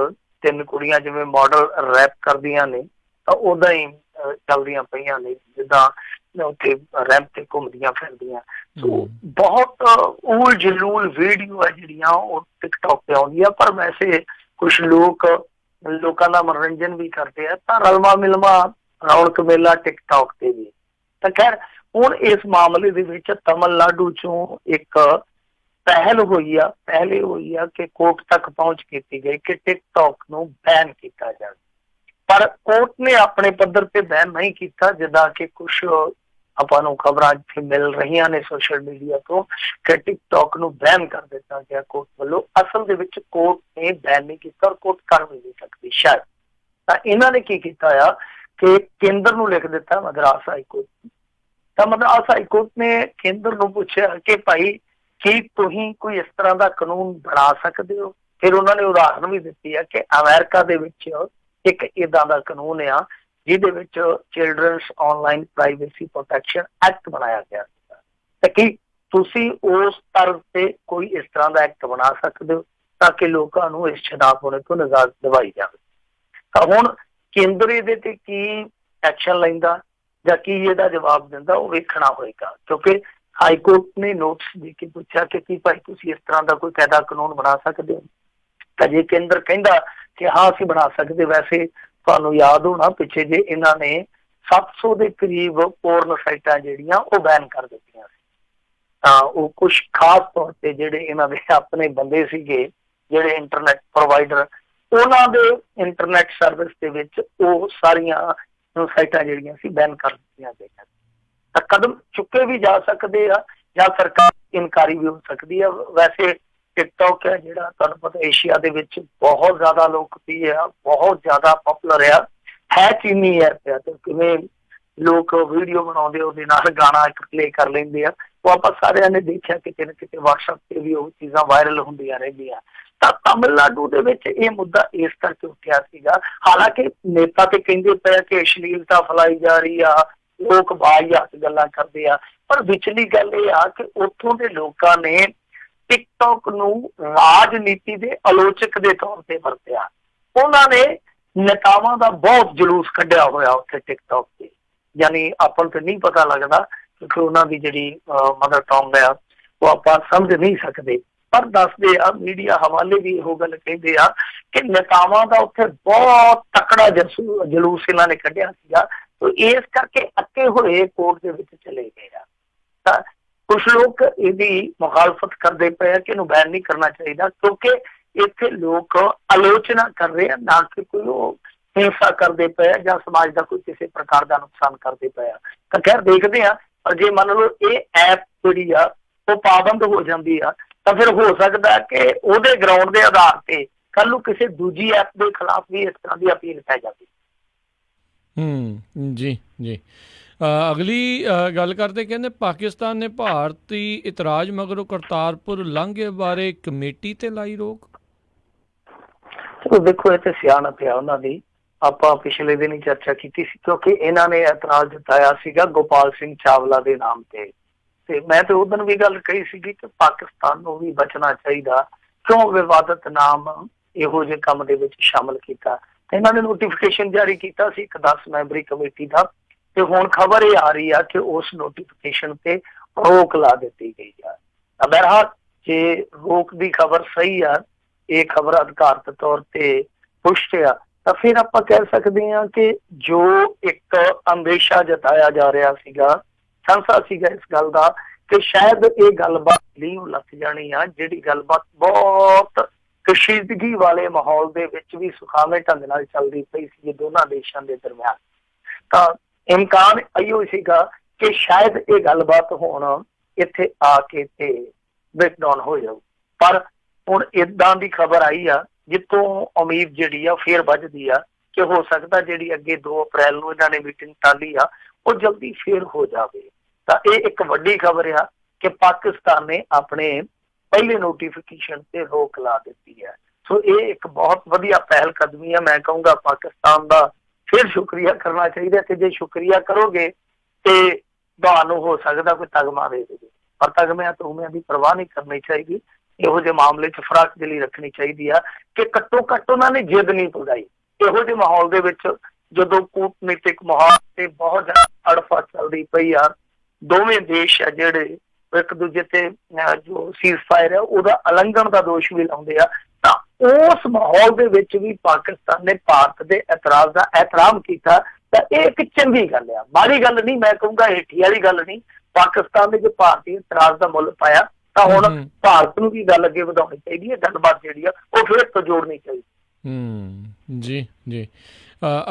3 ਕੁੜੀਆਂ ਜਿਵੇਂ ਮਾਡਲ ਰੈਪ ਕਰਦੀਆਂ ਨੇ ਤਾਂ ਉਦਾਂ ਹੀ ਚੱਲਦੀਆਂ ਪਈਆਂ ਨੇ, ਜਿੱਦਾਂ ਉੱਥੇ ਰੈਂਪ ਤੇ ਘੁੰਮਦੀਆਂ ਫਿਰਦੀਆਂ। ਸੋ ਬਹੁਤ ਉਲ ਜਲੂਲ ਵੀਡੀਓ ਹੈ ਜਿਹੜੀਆਂ ਉਹ ਟਿਕਟੌਕ ਤੇ ਆਉਂਦੀਆਂ। ਪਰ ਵੈਸੇ ਕੁਛ ਲੋਕਾਂ ਦਾ ਮਨੋਰੰਜਨ ਵੀ ਕਰਦੇ ਆ, ਤਾਂ ਰਲਮਾ ਮਿਲਮਾ ਰੌਣਕ ਮੇਲਾ ਟਿਕਟੌਕ ਤੇ ਵੀ। ਤਾਂ ਖੈਰ ਹੁਣ ਇਸ ਮਾਮਲੇ ਦੇ ਵਿੱਚ ਤਮਿਲਨਾਡੂ ਚੋਂ ਇੱਕ ਪਹਿਲ ਹੋਈ ਆ ਕਿ ਕੋਰਟ ਤੱਕ ਪਹੁੰਚ ਕੀਤੀ ਗਈ ਕਿ ਟਿਕਟੌਕ ਨੂੰ ਬੈਨ ਕੀਤਾ ਜਾਵੇ। ਪਰ ਕੋਰਟ ਨੇ ਆਪਣੇ ਪੱਧਰ ਤੇ ਬੈਨ ਨਹੀਂ ਕੀਤਾ, ਜਿੱਦਾਂ ਕਿ ਕੁਛ ਆਪਾਂ ਨੂੰ ਖਬਰਾਂ ਇੱਥੇ ਮਿਲ ਰਹੀਆਂ ਨੇ ਸੋਸ਼ਲ ਮੀਡੀਆ ਤੋਂ ਕਿ ਟਿਕਟੌਕ ਨੂੰ ਬੈਨ ਕਰ ਦਿੱਤਾ ਗਿਆ ਕੋਰਟ ਵੱਲੋਂ। ਅਸਲ ਦੇ ਵਿੱਚ ਕੋਰਟ ਨੇ ਬੈਨ ਨਹੀਂ ਕੀਤਾ ਔਰ ਕੋਰਟ ਕਰ ਵੀ ਨਹੀਂ ਸਕਦੀ ਸ਼ਾਇਦ। ਤਾਂ ਇਹਨਾਂ ਨੇ ਕੀ ਕੀਤਾ ਆ ਕਿ ਕੇਂਦਰ ਨੂੰ ਲਿਖ ਦਿੱਤਾ, ਮਦਰਾਸ ਹਾਈ ਕੋਰਟ। ਤਾਂ ਮਦਰਾਸ ਹਾਈ ਕੋਰਟ ਨੇ ਕੇਂਦਰ ਨੂੰ ਪੁੱਛਿਆ ਕਿ ਭਾਈ ਕੀ ਤੁਸੀਂ ਕੋਈ ਇਸ ਤਰ੍ਹਾਂ ਦਾ ਕਾਨੂੰਨ ਬਣਾ ਸਕਦੇ ਹੋ? ਫਿਰ ਉਹਨਾਂ ਨੇ ਉਦਾਹਰਨ ਵੀ ਦਿੱਤੀ ਆ ਕਿ ਅਮਰੀਕਾ ਦੇ ਵਿੱਚ ਇੱਕ ਏਦਾਂ ਦਾ ਕਾਨੂੰਨ ਆ ਜਿਹਦੇ ਵਿੱਚ children's online privacy protection act ਬਣਾਇਆ ਗਿਆ ਸੀਗਾ। ਤਾਂ ਕੀ ਤੁਸੀਂ ਉਸ ਤਰ੍ਹਾਂ ਤੇ ਕੋਈ ਇਸ ਤਰ੍ਹਾਂ ਦਾ ਐਕਟ ਬਣਾ ਸਕਦੇ ਹੋ? ਤਾਂ ਕਿ ਲੋਕਾਂ ਨੂੰ ਇਸ ਸ਼ਰਾਬ ਹੋਣੇ ਤੋਂ ਨਿਜਾਤ ਦਿਵਾਈ ਜਾਵੇ। ਤਾਂ ਹੁਣ ਕੇਂਦਰ ਇਹਦੇ ਤੇ ਕੀ ਐਕਸ਼ਨ ਲੈਂਦਾ ਜਾਂ ਕੀ ਇਹਦਾ ਜਵਾਬ ਦਿੰਦਾ ਉਹ ਵੇਖਣਾ ਹੋਏਗਾ, ਕਿਉਂਕਿ ਹਾਈ ਕੋਰਟ ਨੇ ਨੋਟਿਸ ਦੇ ਕੇ ਪੁੱਛਿਆ ਕਿ ਕੀ ਭਾਈ ਤੁਸੀਂ ਇਸ ਤਰ੍ਹਾਂ ਦਾ ਕੋਈ ਕਾਇਦਾ ਕਾਨੂੰਨ ਬਣਾ ਸਕਦੇ ਹੋ। ਤਾਂ ਜੇ ਕੇਂਦਰ ਕਹਿੰਦਾ ਕਿ ਹਾਂ ਅਸੀਂ ਬਣਾ ਸਕਦੇ, ਵੈਸੇ ਤੁਹਾਨੂੰ ਯਾਦ ਹੋਣਾ ਪਿੱਛੇ ਜੇ ਇਹਨਾਂ ਨੇ 700 ਦੇ ਕਰੀਬ ਪੋਰਨ ਸਾਈਟਾਂ ਜਿਹੜੀਆਂ ਉਹ ਬੈਨ ਕਰ ਦਿੱਤੀਆਂ ਸੀ। ਤਾਂ ਉਹ ਕੁਛ ਖਾਸ ਤੌਰ ਤੇ ਜਿਹੜੇ ਇਹਨਾਂ ਦੇ ਆਪਣੇ ਬੰਦੇ ਸੀਗੇ, ਜਿਹੜੇ ਇੰਟਰਨੈਟ ਪ੍ਰੋਵਾਈਡਰ, ਉਹਨਾਂ ਦੇ ਇੰਟਰਨੈਟ ਸਰਵਿਸ ਦੇ ਵਿੱਚ ਉਹ ਸਾਰੀਆਂ ਸਾਈਟਾਂ ਜਿਹੜੀਆਂ ਸੀ ਬੈਨ ਕਰ ਦਿੱਤੀਆਂ ਗਈਆਂ। ਤਾਂ ਕਦਮ ਚੁੱਕੇ ਵੀ ਜਾ ਸਕਦੇ ਆ ਜਾਂ ਸਰਕਾਰ ਇਨਕਾਰੀ ਵੀ ਹੋ ਸਕਦੀ ਆ। ਵੈਸੇ ਟਿਕਟੌਕ ਹੈ ਜਿਹੜਾ ਤੁਹਾਨੂੰ ਪਤਾ ਏਸ਼ੀਆ ਦੇ ਵਿੱਚ ਬਹੁਤ ਜ਼ਿਆਦਾ ਲੋਕਪ੍ਰਿਯ ਆ, ਬਹੁਤ ਜ਼ਿਆਦਾ ਪਪੂਲਰ ਹੈ ਚੀਨੀ ਐਪ ਆ। ਤੇ ਕਿਵੇਂ ਲੋਕ ਵੀਡੀਓ ਬਣਾਉਂਦੇ ਉਹਦੇ ਨਾਲ ਗਾਣਾ ਇੱਕ ਪਲੇ ਕਰ ਲੈਂਦੇ ਆ, ਉਹ ਆਪਾਂ ਸਾਰਿਆਂ ਨੇ ਦੇਖਿਆ ਕਿਤੇ ਨਾ ਕਿਤੇ WhatsApp ਤੇ ਵੀ ਉਹ ਚੀਜ਼ਾਂ ਵਾਇਰਲ ਹੁੰਦੀਆਂ ਰਹਿੰਦੀਆਂ। ਤਾਂ ਤਾਮਿਲਨਾਡੂ ਦੇ ਵਿੱਚ ਇਹ ਮੁੱਦਾ ਇਸ ਕਰਕੇ ਉੱਠਿਆ ਸੀਗਾ। ਹਾਲਾਂਕਿ ਨੇਤਾ ਤੇ ਕਹਿੰਦੇ ਪਏ ਕਿ ਅਸ਼ਲੀਲਤਾ ਫੈਲਾਈ ਜਾ ਰਹੀ ਆ, ਲੋਕ ਵਾਹੀਆਤ ਗੱਲਾਂ ਕਰਦੇ ਆ, ਪਰ ਵਿਚਲੀ ਗੱਲ ਇਹ ਆ ਕਿ ਉੱਥੋਂ ਦੇ ਲੋਕਾਂ ਨੇ ਟਿਕਟੌਕ ਨੂੰ ਰਾਜਨੀਤੀ ਦੇ ਆਲੋਚਕ ਦੇ ਤੌਰ ਤੇ ਵਰਤਿਆ। ਉਹਨਾਂ ਨੇ ਨੇਤਾਵਾਂ ਦਾ ਬਹੁਤ ਜਲੂਸ ਕੱਢਿਆ ਹੋਇਆ ਉੱਥੇ ਟਿਕਟੌਕ ਤੇ, ਯਾਨੀ ਆਪਾਂ ਨੂੰ ਤੇ ਨਹੀਂ ਪਤਾ ਲੱਗਦਾ ਕਿਉਂਕਿ ਉਹਨਾਂ ਦੀ ਜਿਹੜੀ ਮਦਰ ਟੰਗ ਆ ਉਹ ਆਪਾਂ ਸਮਝ ਨਹੀਂ ਸਕਦੇ, ਪਰ ਦੱਸਦੇ ਆ ਮੀਡੀਆ ਹਵਾਲੇ ਵੀ ਇਹੋ ਗੱਲ ਕਹਿੰਦੇ ਆ ਕਿ ਨੇਤਾਵਾਂ ਦਾ ਉੱਥੇ ਬਹੁਤ ਤਕੜਾ ਜਲੂਸ ਇਹਨਾਂ ਨੇ ਕੱਢਿਆ ਸੀਗਾ। ਇਸ ਕਰਕੇ ਅੱਕੇ ਹੋਏ ਕੋਰਟ ਦੇ ਵਿੱਚ ਚਲੇ ਗਏ ਆ। ਤਾਂ ਕੁਛ ਲੋਕ ਇਹਦੀ ਮੁਖਾਲਫਤ ਕਰਦੇ ਪਏ ਆ ਕਿ ਇਹਨੂੰ ਬੈਨ ਨਹੀਂ ਕਰਨਾ ਚਾਹੀਦਾ, ਕਿਉਂਕਿ ਇੱਥੇ ਲੋਕ ਆਲੋਚਨਾ ਕਰ ਰਹੇ ਆ, ਨਾ ਕਿ ਕੋਈ ਉਹ ਹਿੰਸਾ ਕਰਦੇ ਪਏ ਆ ਜਾਂ ਸਮਾਜ ਦਾ ਕੋਈ ਕਿਸੇ ਪ੍ਰਕਾਰ ਦਾ ਨੁਕਸਾਨ ਕਰਦੇ ਪਏ ਆ। ਤਾਂ ਖੈਰ ਦੇਖਦੇ ਆ, ਪਰ ਜੇ ਮੰਨ ਲਓ ਇਹ ਐਪ ਜਿਹੜੀ ਆ ਉਹ ਪਾਬੰਦ ਹੋ ਜਾਂਦੀ ਆ ਤਾਂ ਫਿਰ ਹੋ ਸਕਦਾ ਕਿ ਉਹਦੇ ਗਰਾਊਂਡ ਦੇ ਆਧਾਰ ਤੇ ਕੱਲ ਨੂੰ ਕਿਸੇ ਦੂਜੀ ਐਪ ਦੇ ਖਿਲਾਫ ਵੀ ਇਸ ਤਰ੍ਹਾਂ ਦੀ ਅਪੀਲ ਪੈ ਜਾਵੇ। ਜੀ ਜੀ। ਅਗਲੀ ਗੱਲ ਕਰਦੇ, ਕਹਿੰਦੇ ਪਾਕਿਸਤਾਨ ਨੇ ਭਾਰਤੀ ਇਤਰਾਜ਼ ਮਗਰੋਂ ਕਰਤਾਰਪੁਰ ਲਾਂਘੇ ਬਾਰੇ ਕਮੇਟੀ ਤੇ ਲਾਈ ਰੋਕ। ਚਲੋ ਦੇਖੋ, ਇਹ ਤੇ ਸਿਆਣਪ ਆ ਉਹਨਾਂ ਦੀ, ਆਪਾਂ ਪਿਛਲੇ ਦਿਨ ਹੀ ਚਰਚਾ ਕੀਤੀ ਸੀ, ਕਿਉਂਕਿ ਇਹਨਾਂ ਨੇ ਇਤਰਾਜ਼ ਜਤਾਇਆ ਸੀਗਾ ਗੋਪਾਲ ਸਿੰਘ ਚਾਵਲਾ ਦੇ ਨਾਮ ਤੇ ਮੈਂ ਤੇ ਉਦੋਂ ਵੀ ਗੱਲ ਕਹੀ ਸੀਗੀ ਕਿ ਪਾਕਿਸਤਾਨ ਨੂੰ ਵੀ ਬਚਣਾ ਚਾਹੀਦਾ, ਕਿਉਂ ਵਿਵਾਦਤ ਨਾਮ ਇਹੋ ਜਿਹੇ ਕੰਮ ਦੇ ਵਿੱਚ ਸ਼ਾਮਲ ਕੀਤਾ। ਇਹਨਾਂ ਨੇ ਨੋਟੀਫਿਕੇਸ਼ਨ ਜਾਰੀ ਕੀਤਾ ਸੀ ਇੱਕ 10 ਮੈਂਬਰੀ ਕਮੇਟੀ ਦਾ, ਤੇ ਹੁਣ ਖਬਰ ਇਹ ਆ ਰਹੀ ਆ ਕਿ ਉਸ ਨੋਟੀਫਿਕੇਸ਼ਨ ਤੇ ਰੋਕ ਲਾ ਦਿੱਤੀ ਗਈ ਆ। ਤਾਂ ਬਹਰਹਾਲ ਜੇ ਰੋਕ ਦੀ ਖਬਰ ਸਹੀ ਆ, ਇਹ ਖਬਰ ਅਧਿਕਾਰਤ ਤੌਰ ਤੇ ਪੁਸ਼ਟ ਆ, ਤਾਂ ਫਿਰ ਆਪਾਂ ਕਹਿ ਸਕਦੇ ਹਾਂ ਕਿ ਜੋ ਇੱਕ ਅੰਦੇਸ਼ਾ ਜਤਾਇਆ ਜਾ ਰਿਹਾ ਸੀਗਾ, ਸੰਸਾ ਸੀਗਾ ਇਸ ਗੱਲ ਦਾ ਕਿ ਸ਼ਾਇਦ ਇਹ ਗੱਲਬਾਤ ਲੀਹ ਲੱਥ ਜਾਣੀ ਆ, ਜਿਹੜੀ ਗੱਲਬਾਤ ਬਹੁਤ ਕਸ਼ੀਦਗੀ ਵਾਲੇ ਮਾਹੌਲ ਦੇ ਵਿੱਚ ਵੀ ਸੁਖਾਵੇਂ ਢੰਗ ਨਾਲ ਚੱਲਦੀ ਪਈ ਸੀ ਦੋਨਾਂ ਦੇਸ਼ਾਂ ਦੇ ਦਰਮਿਆਨ। ਤਾਂ ਇਮਕਾਨ ਇਹੋ ਸੀਗਾ ਕਿ ਸ਼ਾਇਦ ਇਹ ਗੱਲਬਾਤ ਹੁਣ ਇੱਥੇ ਆ ਕੇ ਤੇ ਬ੍ਰੇਕਡਾਊਨ ਹੋ ਜਾਊ, ਪਰ ਹੁਣ ਏਦਾਂ ਦੀ ਖਬਰ ਆਈ ਆ ਜਿੱਥੋਂ ਉਮੀਦ ਜਿਹੜੀ ਆ ਫੇਰ ਵੱਜਦੀ ਆ ਕਿ ਹੋ ਸਕਦਾ ਜਿਹੜੀ ਅੱਗੇ 2 ਅਪ੍ਰੈਲ ਨੂੰ ਇਹਨਾਂ ਨੇ ਮੀਟਿੰਗ ਟਾਲੀ ਆ ਉਹ ਜਲਦੀ ਫੇਰ ਹੋ ਜਾਵੇ। ਤਾਂ ਇਹ ਇੱਕ ਵੱਡੀ ਖਬਰ ਆ ਕਿ ਪਾਕਿਸਤਾਨ ਨੇ ਆਪਣੇ ਪਹਿਲੇ ਨੋਟੀਫਿਕੇਸ਼ਨ ਤੇ ਰੋਕ ਲਾ ਦਿੱਤੀ ਹੈ। ਸੋ ਇਹ ਇੱਕ ਬਹੁਤ ਵਧੀਆ ਪਹਿਲ ਕਦਮੀ ਹੈ। ਮੈਂ ਕਹੂੰਗਾ ਪਾਕਿਸਤਾਨ ਦਾ ਫਿਰ ਸ਼ੁਕਰੀਆ ਕਰਨਾ ਚਾਹੀਦਾ, ਤੇ ਜੇ ਸ਼ੁਕਰੀਆ ਕਰੋਗੇ ਤੇ ਤੁਹਾਨੂੰ ਹੋ ਸਕਦਾ ਕੋਈ ਤਗਮਾ ਦੇ ਦੇਵੇ, ਪਰ ਤਗਮਿਆਂ ਤੁਗਮਿਆਂ ਦੀ ਪਰਵਾਹ ਨਹੀਂ ਕਰਨੀ ਚਾਹੀਦੀ। ਇਹੋ ਜਿਹੇ ਮਾਮਲੇ 'ਚ ਫਰਾਕ ਦਿਲੀ ਰੱਖਣੀ ਚਾਹੀਦੀ ਆ ਕਿ ਘੱਟੋ ਘੱਟ ਉਹਨਾਂ ਨੇ ਜਿੱਦ ਨਹੀਂ ਪੁਗਾਈ। ਇਹੋ ਜਿਹੇ ਮਾਹੌਲ ਦੇ ਵਿੱਚ ਜਦੋਂ ਕੂਟਨੀਤਿਕ ਮਾਹੌਲ ਤੇ ਬਹੁਤ ਜ਼ਿਆਦਾ ਅੜਫਾ ਚੱਲਦੀ ਪਈ ਆ, ਦੋਵੇਂ ਦੇਸ਼ ਆ ਜਿਹੜੇ ਇੱਕ ਦੂਜੇ ਤੇ ਜੋ ਸੀਜ਼ ਫਾਇਰ ਹੈ ਉਹਦਾ ਉਲੰਘਣ ਦਾ ਦੋਸ਼ ਵੀ ਲਾਉਂਦੇ ਆ, ਤਾਂ ਉਸ ਮਾਹੌਲ ਦੇ ਵਿੱਚ ਵੀ ਪਾਕਿਸਤਾਨ ਨੇ ਭਾਰਤ ਦੇ ਇਤਰਾਜ਼ ਦਾ ਇਹਤਰਾਮ ਕੀਤਾ। ਤਾਂ ਇਹ ਇੱਕ ਚੰਗੀ ਗੱਲ ਆ, ਮਾੜੀ ਗੱਲ ਨਹੀਂ, ਮੈਂ ਕਹੂੰਗਾ ਹੇਠੀ ਵਾਲੀ ਗੱਲ ਨਹੀਂ। ਪਾਕਿਸਤਾਨ ਨੇ ਜੇ ਭਾਰਤੀ ਇਤਰਾਜ਼ ਦਾ ਮੁੱਲ ਪਾਇਆ ਤਾਂ ਹੁਣ ਭਾਰਤ ਨੂੰ ਵੀ ਗੱਲ ਅੱਗੇ ਵਧਾਉਣੀ ਚਾਹੀਦੀ ਹੈ, ਗੱਲਬਾਤ ਜਿਹੜੀ ਆ ਉਹ ਫਿਰ ਤੋਂ ਜੋੜਨੀ ਚਾਹੀਦੀ। ਜੀ ਜੀ।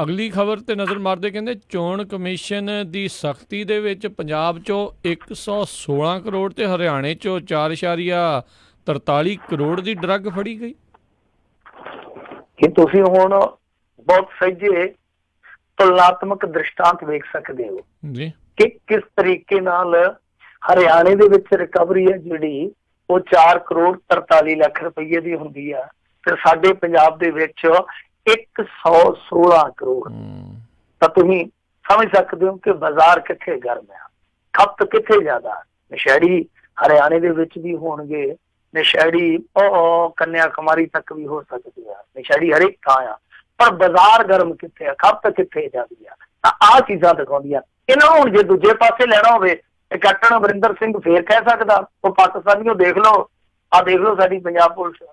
ਅਗਲੀ ਖਬਰ ਤੇ ਨਜ਼ਰ ਮਾਰਦੇ, ਕਹਿੰਦੇ ਚੋਣ ਕਮਿਸ਼ਨ ਦੀ ਸਖਤੀ ਦੇ ਵਿੱਚ ਪੰਜਾਬ 'ਚੋਂ 116 ਕਰੋੜ ਤੇ ਹਰਿਆਣੇ 'ਚੋਂ 4.43 ਕਰੋੜ ਦੀ ਡਰੱਗ ਫੜੀ ਗਈ। ਕਿ ਤੁਸੀਂ ਹੁਣ ਬਹੁਤ ਸਹਿਜੇ ਤੁਲਨਾਤਮਕ ਦ੍ਰਿਸ਼ਟਾਂਤ ਵੇਖ ਸਕਦੇ ਹੋ ਜੀ ਕਿ ਕਿਸ ਤਰੀਕੇ ਨਾਲ ਹਰਿਆਣੇ ਦੇ ਵਿੱਚ ਰਿਕਵਰੀ ਹੈ ਜਿਹੜੀ ਉਹ 4 ਕਰੋੜ 43 ਲੱਖ ਰੁਪਏ ਦੀ ਹੁੰਦੀ ਆ, ਤੇ ਸਾਡੇ ਪੰਜਾਬ ਦੇ ਵਿੱਚ 116 ਕਰੋੜ। ਤਾਂ ਤੁਸੀਂ ਸਮਝ ਸਕਦੇ ਹੋ ਕਿ ਬਾਜ਼ਾਰ ਕਿੱਥੇ ਗਰਮ ਆ, ਖਪਤ ਕਿੱਥੇ ਜ਼ਿਆਦਾ। ਨਸ਼ਹਿਰੀ ਹਰਿਆਣੇ ਦੇ ਵਿੱਚ ਵੀ ਹੋਣਗੇ ਨਸ਼ੇੜੀ ਉਹ ਕੰਨਿਆ ਕੁਮਾਰੀ ਤੱਕ ਵੀ ਹੋ ਸਕਦੀ ਆ, ਨਸ਼ੇੜੀ ਹਰੇਕ ਥਾਂ ਆ, ਪਰ ਬਾਜ਼ਾਰ ਗਰਮ ਕਿੱਥੇ ਆ, ਖਪਤ ਕਿੱਥੇ ਜਾਂਦੀ ਆ। ਤਾਂ ਆਹ ਚੀਜ਼ਾਂ ਦਿਖਾਉਂਦੀਆਂ ਇਹਨਾਂ ਨੂੰ। ਹੁਣ ਜੇ ਦੂਜੇ ਪਾਸੇ ਲੈਣਾ ਹੋਵੇ ਤੇ ਕੈਪਟਨ ਅਮਰਿੰਦਰ ਸਿੰਘ ਫੇਰ ਕਹਿ ਸਕਦਾ, ਉਹ ਪਾਕਿਸਤਾਨੀਓ ਦੇਖ ਲਓ, ਆਹ ਦੇਖ ਲਓ ਸਾਡੀ ਪੰਜਾਬ ਪੁਲਿਸ,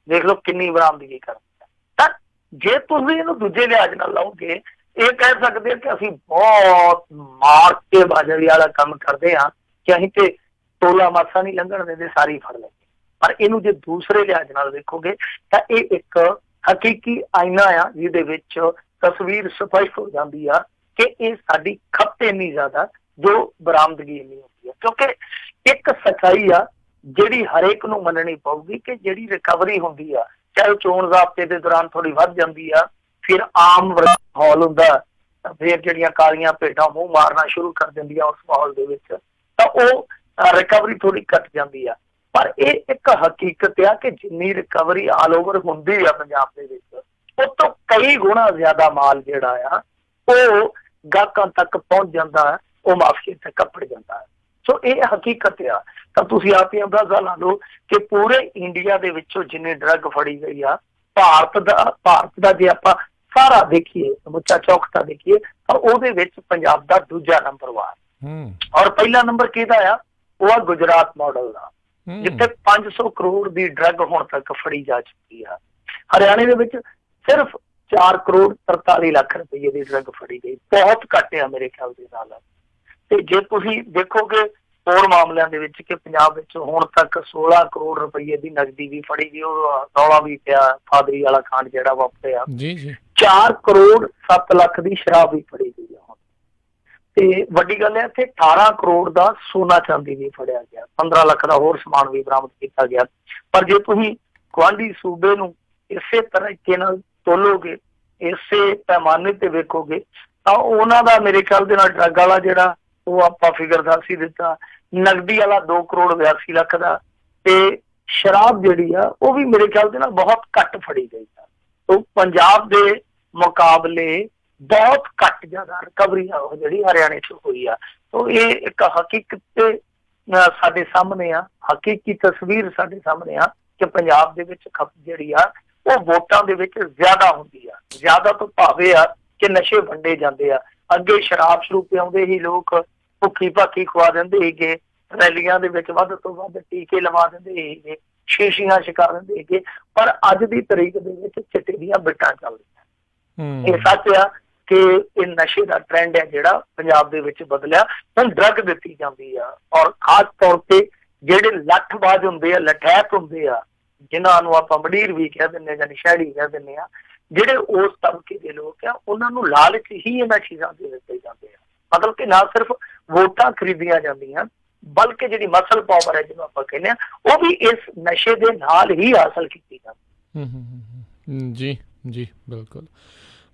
ਦੇਖ ਲਓ ਕਿੰਨੀ ਬਰਾਮਦਗੀ ਕਰਦੀ ਆ। ਤਾਂ ਜੇ ਤੁਸੀਂ ਇਹਨੂੰ ਦੂਜੇ ਲਿਹਾਜ਼ ਨਾਲ ਲਾਓਗੇ, ਇਹ ਕਹਿ ਸਕਦੇ ਕਿ ਅਸੀਂ ਬਹੁਤ ਮਾਰ ਕੇ ਬਾਜ਼ਰੀ ਵਾਲਾ ਕੰਮ ਕਰਦੇ ਹਾਂ ਕਿ ਅਸੀਂ ਤੇ ਟੋਲਾ ਮਾਸਾ ਨਹੀਂ ਲੰਘਣ ਦਿੰਦੇ, ਸਾਰੀ ਫੜ ਲੈਂਦੇ। ਪਰ ਇਹਨੂੰ ਜੇ ਦੂਸਰੇ ਲਿਹਾਜ਼ ਨਾਲ ਵੇਖੋਗੇ ਤਾਂ ਇਹ ਇੱਕ ਹਕੀਕੀ ਆਇਨਾ ਆ, ਜਿਹਦੇ ਵਿੱਚ ਤਸਵੀਰ ਸਪਸ਼ਟ ਹੋ ਜਾਂਦੀ ਆ ਕਿ ਇਹ ਸਾਡੀ ਖਪਤ ਇੰਨੀ ਜ਼ਿਆਦਾ, ਜੋ ਬਰਾਮਦਗੀ ਇੰਨੀ ਹੁੰਦੀ ਆ। ਕਿਉਂਕਿ ਇੱਕ ਸੱਚਾਈ ਆ ਜਿਹੜੀ ਹਰੇਕ ਨੂੰ ਮੰਨਣੀ ਪਊਗੀ ਕਿ ਜਿਹੜੀ ਰਿਕਵਰੀ ਹੁੰਦੀ ਆ, ਚਾਹੇ ਚੋਣ ਜ਼ਾਬਤੇ ਦੇ ਦੌਰਾਨ ਥੋੜੀ ਵੱਧ ਜਾਂਦੀ ਆ, ਫਿਰ ਆਮ ਮਾਹੌਲ ਹੁੰਦਾ, ਫਿਰ ਜਿਹੜੀਆਂ ਕਾਲੀਆਂ ਭੇਡਾਂ ਮੂੰਹ ਮਾਰਨਾ ਸ਼ੁਰੂ ਕਰ ਦਿੰਦੀਆਂ ਉਸ ਮਾਹੌਲ ਦੇ ਵਿੱਚ, ਤਾਂ ਉਹ ਰਿਕਵਰੀ ਥੋੜੀ ਘੱਟ ਜਾਂਦੀ ਆ। ਪਰ ਇਹ ਇੱਕ ਹਕੀਕਤ ਆ ਕਿ ਜਿੰਨੀ ਰਿਕਵਰੀ ਆਲ ਓਵਰ ਹੁੰਦੀ ਆ ਪੰਜਾਬ ਦੇ ਵਿੱਚ, ਉਹ ਤੋਂ ਕਈ ਗੁਣਾ ਜ਼ਿਆਦਾ ਮਾਲ ਜਿਹੜਾ ਆ ਉਹ ਗਾਹਕਾਂ ਤੱਕ ਪਹੁੰਚ ਜਾਂਦਾ ਹੈ, ਉਹ ਮਾਫੀਏ ਤੱਕ ਕੱਪੜ ਜਾਂਦਾ ਹੈ। ਸੋ ਇਹ ਹਕੀਕਤ ਆ। ਤਾਂ ਤੁਸੀਂ ਆਪ ਹੀ ਅੰਦਾਜ਼ਾ ਲਾ ਲਓ ਕਿ ਪੂਰੇ ਇੰਡੀਆ ਦੇ ਵਿੱਚੋਂ ਜਿੰਨੀ ਡਰੱਗ ਫੜੀ ਗਈ ਆ, ਭਾਰਤ ਦਾ ਜੇ ਆਪਾਂ ਸਾਰਾ ਦੇਖੀਏ, ਸਮੁੱਚਾ ਚੌਕਠਾ ਦੇਖੀਏ, ਤਾਂ ਉਹਦੇ ਵਿੱਚ ਪੰਜਾਬ ਦਾ ਦੂਜਾ ਨੰਬਰ ਵਾ। ਔਰ ਪਹਿਲਾ ਨੰਬਰ ਕਿਹਦਾ ਆ? ਉਹ ਆ ਗੁਜਰਾਤ ਮਾਡਲ ਦਾ, ਜਿੱਥੇ 500 ਕਰੋੜ ਦੀ ਡਰੱਗ ਹੁਣ ਤੱਕ ਫੜੀ ਜਾ ਚੁੱਕੀ ਆ। ਹਰਿਆਣੇ ਦੇ ਵਿੱਚ ਸਿਰਫ 4 ਕਰੋੜ 43 ਲੱਖ ਰੁਪਏ ਦੀ ਡਰੱਗ ਫੜੀ ਗਈ, ਬਹੁਤ ਘੱਟ ਆ ਮੇਰੇ ਖਿਆਲ ਦੇ ਨਾਲ। ਤੇ ਜੇ ਤੁਸੀਂ ਦੇਖੋਗੇ ਹੋਰ ਮਾਮਲਿਆਂ ਦੇ ਵਿੱਚ ਕਿ ਪੰਜਾਬ ਵਿੱਚ ਹੁਣ ਤੱਕ 16 ਕਰੋੜ ਰੁਪਏ ਦੀ ਨਕਦੀ ਵੀ ਫੜੀ ਗਈ, ਉਹ ਰੌਲਾ ਵੀ ਪਿਆ ਫਾਦਰੀ ਵਾਲਾ ਕਾਂਡ ਜਿਹੜਾ ਵਾਪਰਿਆ। 4 ਕਰੋੜ 7 ਲੱਖ ਦੀ ਸ਼ਰਾਬ ਵੀ ਫੜੀ ਗਈ ਆ ਹੁਣ। ਤੇ ਵੱਡੀ ਗੱਲ ਹੈ ਇੱਥੇ 18 ਕਰੋੜ ਦਾ ਸੋਨਾ ਚਾਂਦੀ ਵੀ ਫੜਿਆ ਗਿਆ, 15 ਲੱਖ ਦਾ ਹੋਰ ਸਮਾਨ ਵੀ ਬਰਾਮਦ ਕੀਤਾ ਗਿਆ। ਪਰ ਜੇ ਤੁਸੀਂ ਗੁਆਂਢੀ ਸੂਬੇ ਨੂੰ ਇਸੇ ਤਰੀਕੇ ਨਾਲ ਤੋਲੋਗੇ, ਇਸੇ ਪੈਮਾਨੇ ਤੇ ਵੇਖੋਗੇ, ਤਾਂ ਉਹਨਾਂ ਦਾ ਮੇਰੇ ਖਿਆਲ ਦੇ ਨਾਲ ਡਰੱਗ ਵਾਲਾ ਜਿਹੜਾ ਉਹ ਆਪਾਂ ਫਿਗਰ ਦੱਸ ਹੀ ਦਿੱਤਾ, ਨਕਦੀ ਵਾਲਾ 2 ਕਰੋੜ 82 ਲੱਖ ਦਾ, ਤੇ ਸ਼ਰਾਬ ਜਿਹੜੀ ਆ ਉਹ ਵੀ ਮੇਰੇ ਖਿਆਲ ਦੇ ਨਾਲ ਬਹੁਤ ਘੱਟ ਫੜੀ ਗਈ ਆ। ਉਹ ਪੰਜਾਬ ਦੇ ਮੁਕਾਬਲੇ ਬਹੁਤ ਘੱਟ ਜ਼ਿਆਦਾ ਰਿਕਵਰੀ ਆ ਉਹ ਜਿਹੜੀ ਹਰਿਆਣੇ 'ਚ ਹੋਈ ਆ। ਤਾਂ ਇਹ ਇੱਕ ਹਕੀਕਤ ਸਾਡੇ ਸਾਹਮਣੇ ਆ, ਹਕੀਕੀ ਤਸਵੀਰ ਸਾਡੇ ਸਾਹਮਣੇ ਆ ਕਿ ਪੰਜਾਬ ਦੇ ਵਿੱਚ ਖਪਤ ਜਿਹੜੀ ਆ ਉਹ ਵੋਟਾਂ ਦੇ ਵਿੱਚ ਜ਼ਿਆਦਾ ਹੁੰਦੀ ਆ। ਜ਼ਿਆਦਾ ਤੋਂ ਭਾਵੇਂ ਆ ਕਿ ਨਸ਼ੇ ਵੰਡੇ ਜਾਂਦੇ ਆ। ਅੱਗੇ ਸ਼ਰਾਬ ਸ਼ਰੂ ਪਿਆਉਂਦੇ ਹੀ ਲੋਕ, ਭੁੱਖੀ ਭਾਖੀ ਖਵਾ ਦਿੰਦੇ ਸੀਗੇ, ਰੈਲੀਆਂ ਦੇ ਵਿੱਚ ਵੱਧ ਤੋਂ ਵੱਧ ਟੀਕੇ ਲਵਾ ਦਿੰਦੇ ਸੀਗੇ, ਸ਼ੀਸ਼ੀਆਂ ਛਕਾ ਦਿੰਦੇ ਸੀਗੇ। ਪਰ ਅੱਜ ਦੀ ਤਰੀਕ ਦੇ ਵਿੱਚ ਚਿੱਟੇ ਦੀਆਂ ਬਿੱਟਾਂ ਚੱਲਦੀਆਂ। ਇਹ ਸੱਚ ਆ ਕਿ ਇਹ ਨਸ਼ੇ ਦਾ ਟ੍ਰੈਂਡ ਹੈ ਜਿਹੜਾ ਪੰਜਾਬ ਦੇ ਵਿੱਚ ਬਦਲਿਆ। ਹੁਣ ਡਰੱਗ ਦਿੱਤੀ ਜਾਂਦੀ ਆ, ਔਰ ਖਾਸ ਤੌਰ ਤੇ ਜਿਹੜੇ ਲੱਠਬਾਜ਼ ਹੁੰਦੇ ਆ, ਲਠੈਤ ਹੁੰਦੇ ਆ, ਜਿਨ੍ਹਾਂ ਨੂੰ ਆਪਾਂ ਮੰਡੀਰ ਵੀ ਕਹਿ ਦਿੰਦੇ ਜਾਂ ਨਸ਼ੇੜੀ ਕਹਿ ਦਿੰਦੇ ਆ, ਜਿਹੜੇ ਉਸ ਤਬਕੇ ਦੇ ਲੋਕ ਆ, ਉਹਨਾਂ ਨੂੰ ਲਾਲਚ ਹੀ ਇਹਨਾਂ ਚੀਜ਼ਾਂ ਦੇ ਦਿੱਤੇ ਜਾਂਦੇ ਆ। ਮਤਲਬ ਕਿ ਨਾ ਸਿਰਫ ਵੋਟਾਂ ਖਰੀਦੀਆਂ ਜਾਂਦੀਆਂ, ਬਲਕਿ ਜਿਹੜੀ ਮਸਲ ਪਾਵਰ ਹੈ ਜਿਹਨੂੰ ਆਪਾਂ ਕਹਿੰਦੇ ਆ, ਉਹ ਵੀ ਇਸ ਨਸ਼ੇ ਦੇ ਨਾਲ ਹੀ ਹਾਸਲ ਕੀਤੀ ਜਾਂਦੀ। ਜੀ ਜੀ ਬਿਲਕੁਲ।